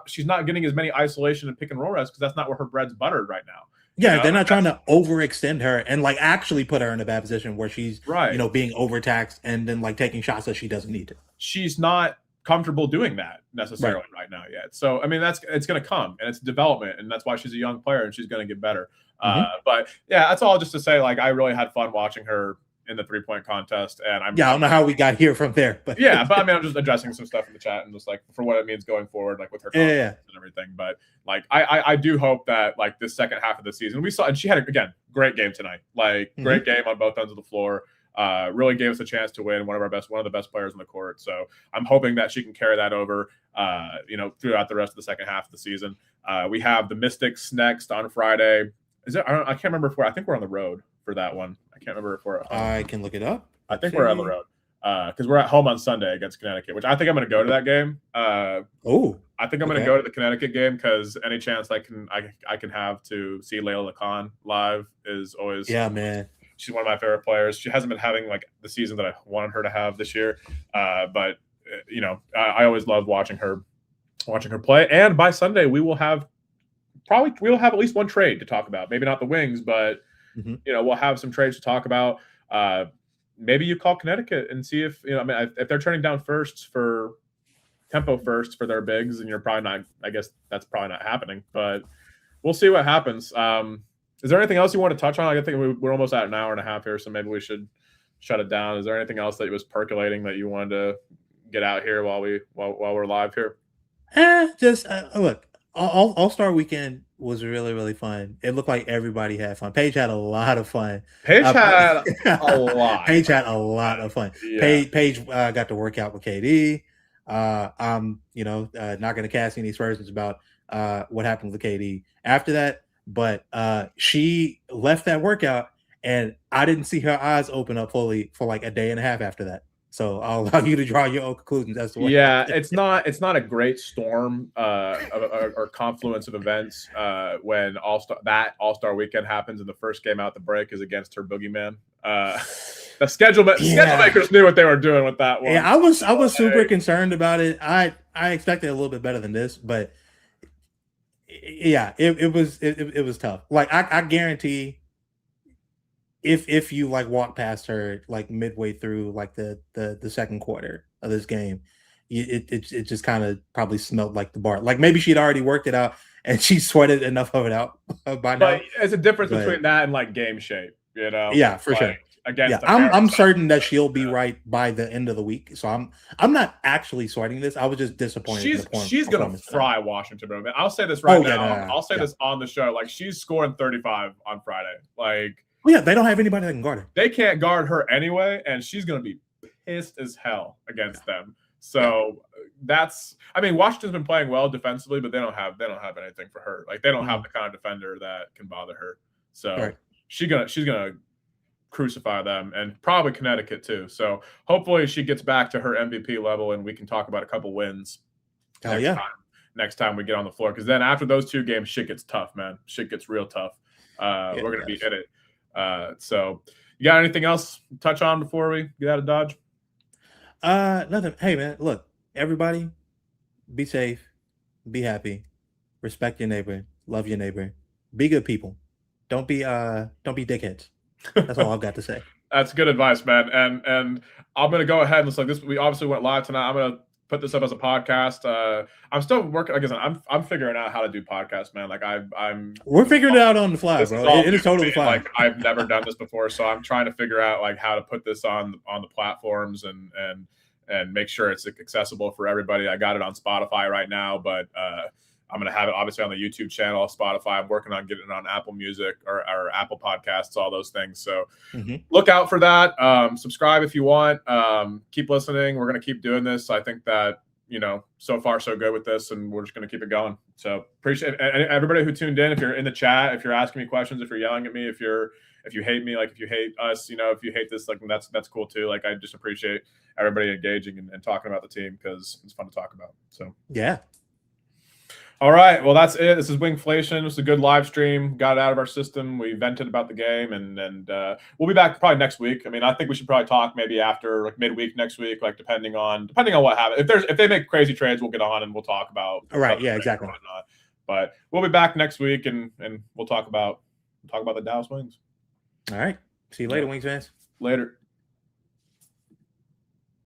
she's not getting as many isolation and pick and roll reps because that's not where her bread's buttered right now. Yeah, they're not trying to overextend her and like actually put her in a bad position where she's being overtaxed and then like taking shots that she doesn't need to. She's not comfortable doing that necessarily right now yet. So I mean, it's going to come, and it's development, and that's why she's a young player and she's going to get better. But yeah, that's all just to say, like, I really had fun watching her in the 3-point contest, and I don't know how we got here from there, but but I mean, I'm just addressing some stuff in the chat and just like for what it means going forward, like with her confidence and everything. But like, I do hope that like this second half of the season we saw, and she had again great game tonight, like great game on both ends of the floor. Really gave us a chance to win. One of the best players on the court. So I'm hoping that she can carry that over, throughout the rest of the second half of the season. We have the Mystics next on Friday. I can't remember I think we're on the road for that one. I can't remember if we're. I can look it up. I think we're on the road because we're at home on Sunday against Connecticut, which I think I'm going to go to that game. I think I'm going to go to the Connecticut game because any chance I can have to see Layla Khan live is always man. She's one of my favorite players. She hasn't been having like the season that I wanted her to have this year, but I always loved watching her play. And by Sunday, we'll have at least one trade to talk about. Maybe not the Wings, but we'll have some trades to talk about. Maybe you call Connecticut and see if if they're turning down tempo first for their bigs, and you're probably not. I guess that's probably not happening, but we'll see what happens. Is there anything else you want to touch on? I think we're almost at an hour and a half here, so maybe we should shut it down. Is there anything else that was percolating that you wanted to get out here while we're live here? Look, All-Star Weekend was really, really fun. It looked like everybody had fun. Paige had a lot of fun. Paige had a lot. Paige had a lot of fun. Yeah. Paige got to work out with KD. I'm not going to cast any aspersions about what happened with KD after that. But she left that workout, and I didn't see her eyes open up fully for like a day and a half after that. So I'll allow you to draw your own conclusions as to what. Yeah, it's not a great storm or confluence of events when All-Star Weekend happens, and the first game out the break is against her boogeyman. The schedule makers knew what they were doing with that one. Yeah, I was super concerned about it. I expected a little bit better than this, but. Yeah, it was tough. Like I guarantee, if you like walk past her like midway through like the second quarter of this game, it just kind of probably smelled like the bar. Like maybe she'd already worked it out and she sweated enough of it out by now. But it's a difference But- between that and like game shape, you know? Yeah, for Like, sure. Against Yeah, I'm America. certain that she'll be right by the end of the week. So I'm not actually sweating this. I was just disappointed. She's gonna performance fry Washington, bro. I'll say this right now. no. I'll say this on the show. Like she's scoring 35 on Friday. Like yeah, they don't have anybody that can guard her. They can't guard her anyway, and she's gonna be pissed as hell against them. So I mean, Washington's been playing well defensively, but they don't have anything for her. Like they don't have the kind of defender that can bother her. So she's gonna crucify them, and probably Connecticut too. So hopefully she gets back to her MVP level, and we can talk about a couple wins next time we get on the floor. Because then after those 2 games, shit gets tough, man. Shit gets real tough. We're gonna be in it. So you got anything else to touch on before we get out of Dodge? Nothing. Hey man, look, everybody, be safe, be happy, respect your neighbor, love your neighbor, be good people. Don't be dickheads. That's all I've got to say. That's good advice, man. And I'm gonna go ahead and it's like this. We obviously went live tonight. I'm gonna put this up as a podcast. I'm still working. Like I said, I'm figuring out how to do podcasts, man. Like we're figuring it out on the fly, bro. It is totally fine. Like I've never done this before, so I'm trying to figure out like how to put this on the platforms and make sure it's accessible for everybody. I got it on Spotify right now, but I'm going to have it obviously on the YouTube channel, Spotify. I'm working on getting it on Apple Music or Apple Podcasts, all those things. So look out for that. Subscribe if you want. Keep listening. We're going to keep doing this. I think that, so far so good with this, and we're just going to keep it going. So appreciate everybody who tuned in. If you're in the chat, if you're asking me questions, if you're yelling at me, if you hate me, like if you hate us, if you hate this, like that's cool too. Like I just appreciate everybody engaging and talking about the team because it's fun to talk about. So yeah. All right. Well, that's it. This is Wingflation. It was a good live stream. Got it out of our system. We vented about the game, and we'll be back probably next week. I mean, I think we should probably talk maybe after like midweek next week, like depending on what happens. If they make crazy trades, we'll get on and we'll talk about Yeah, exactly. But we'll be back next week, and we'll talk about the Dallas Wings. All right. See you later, Wings fans. Later.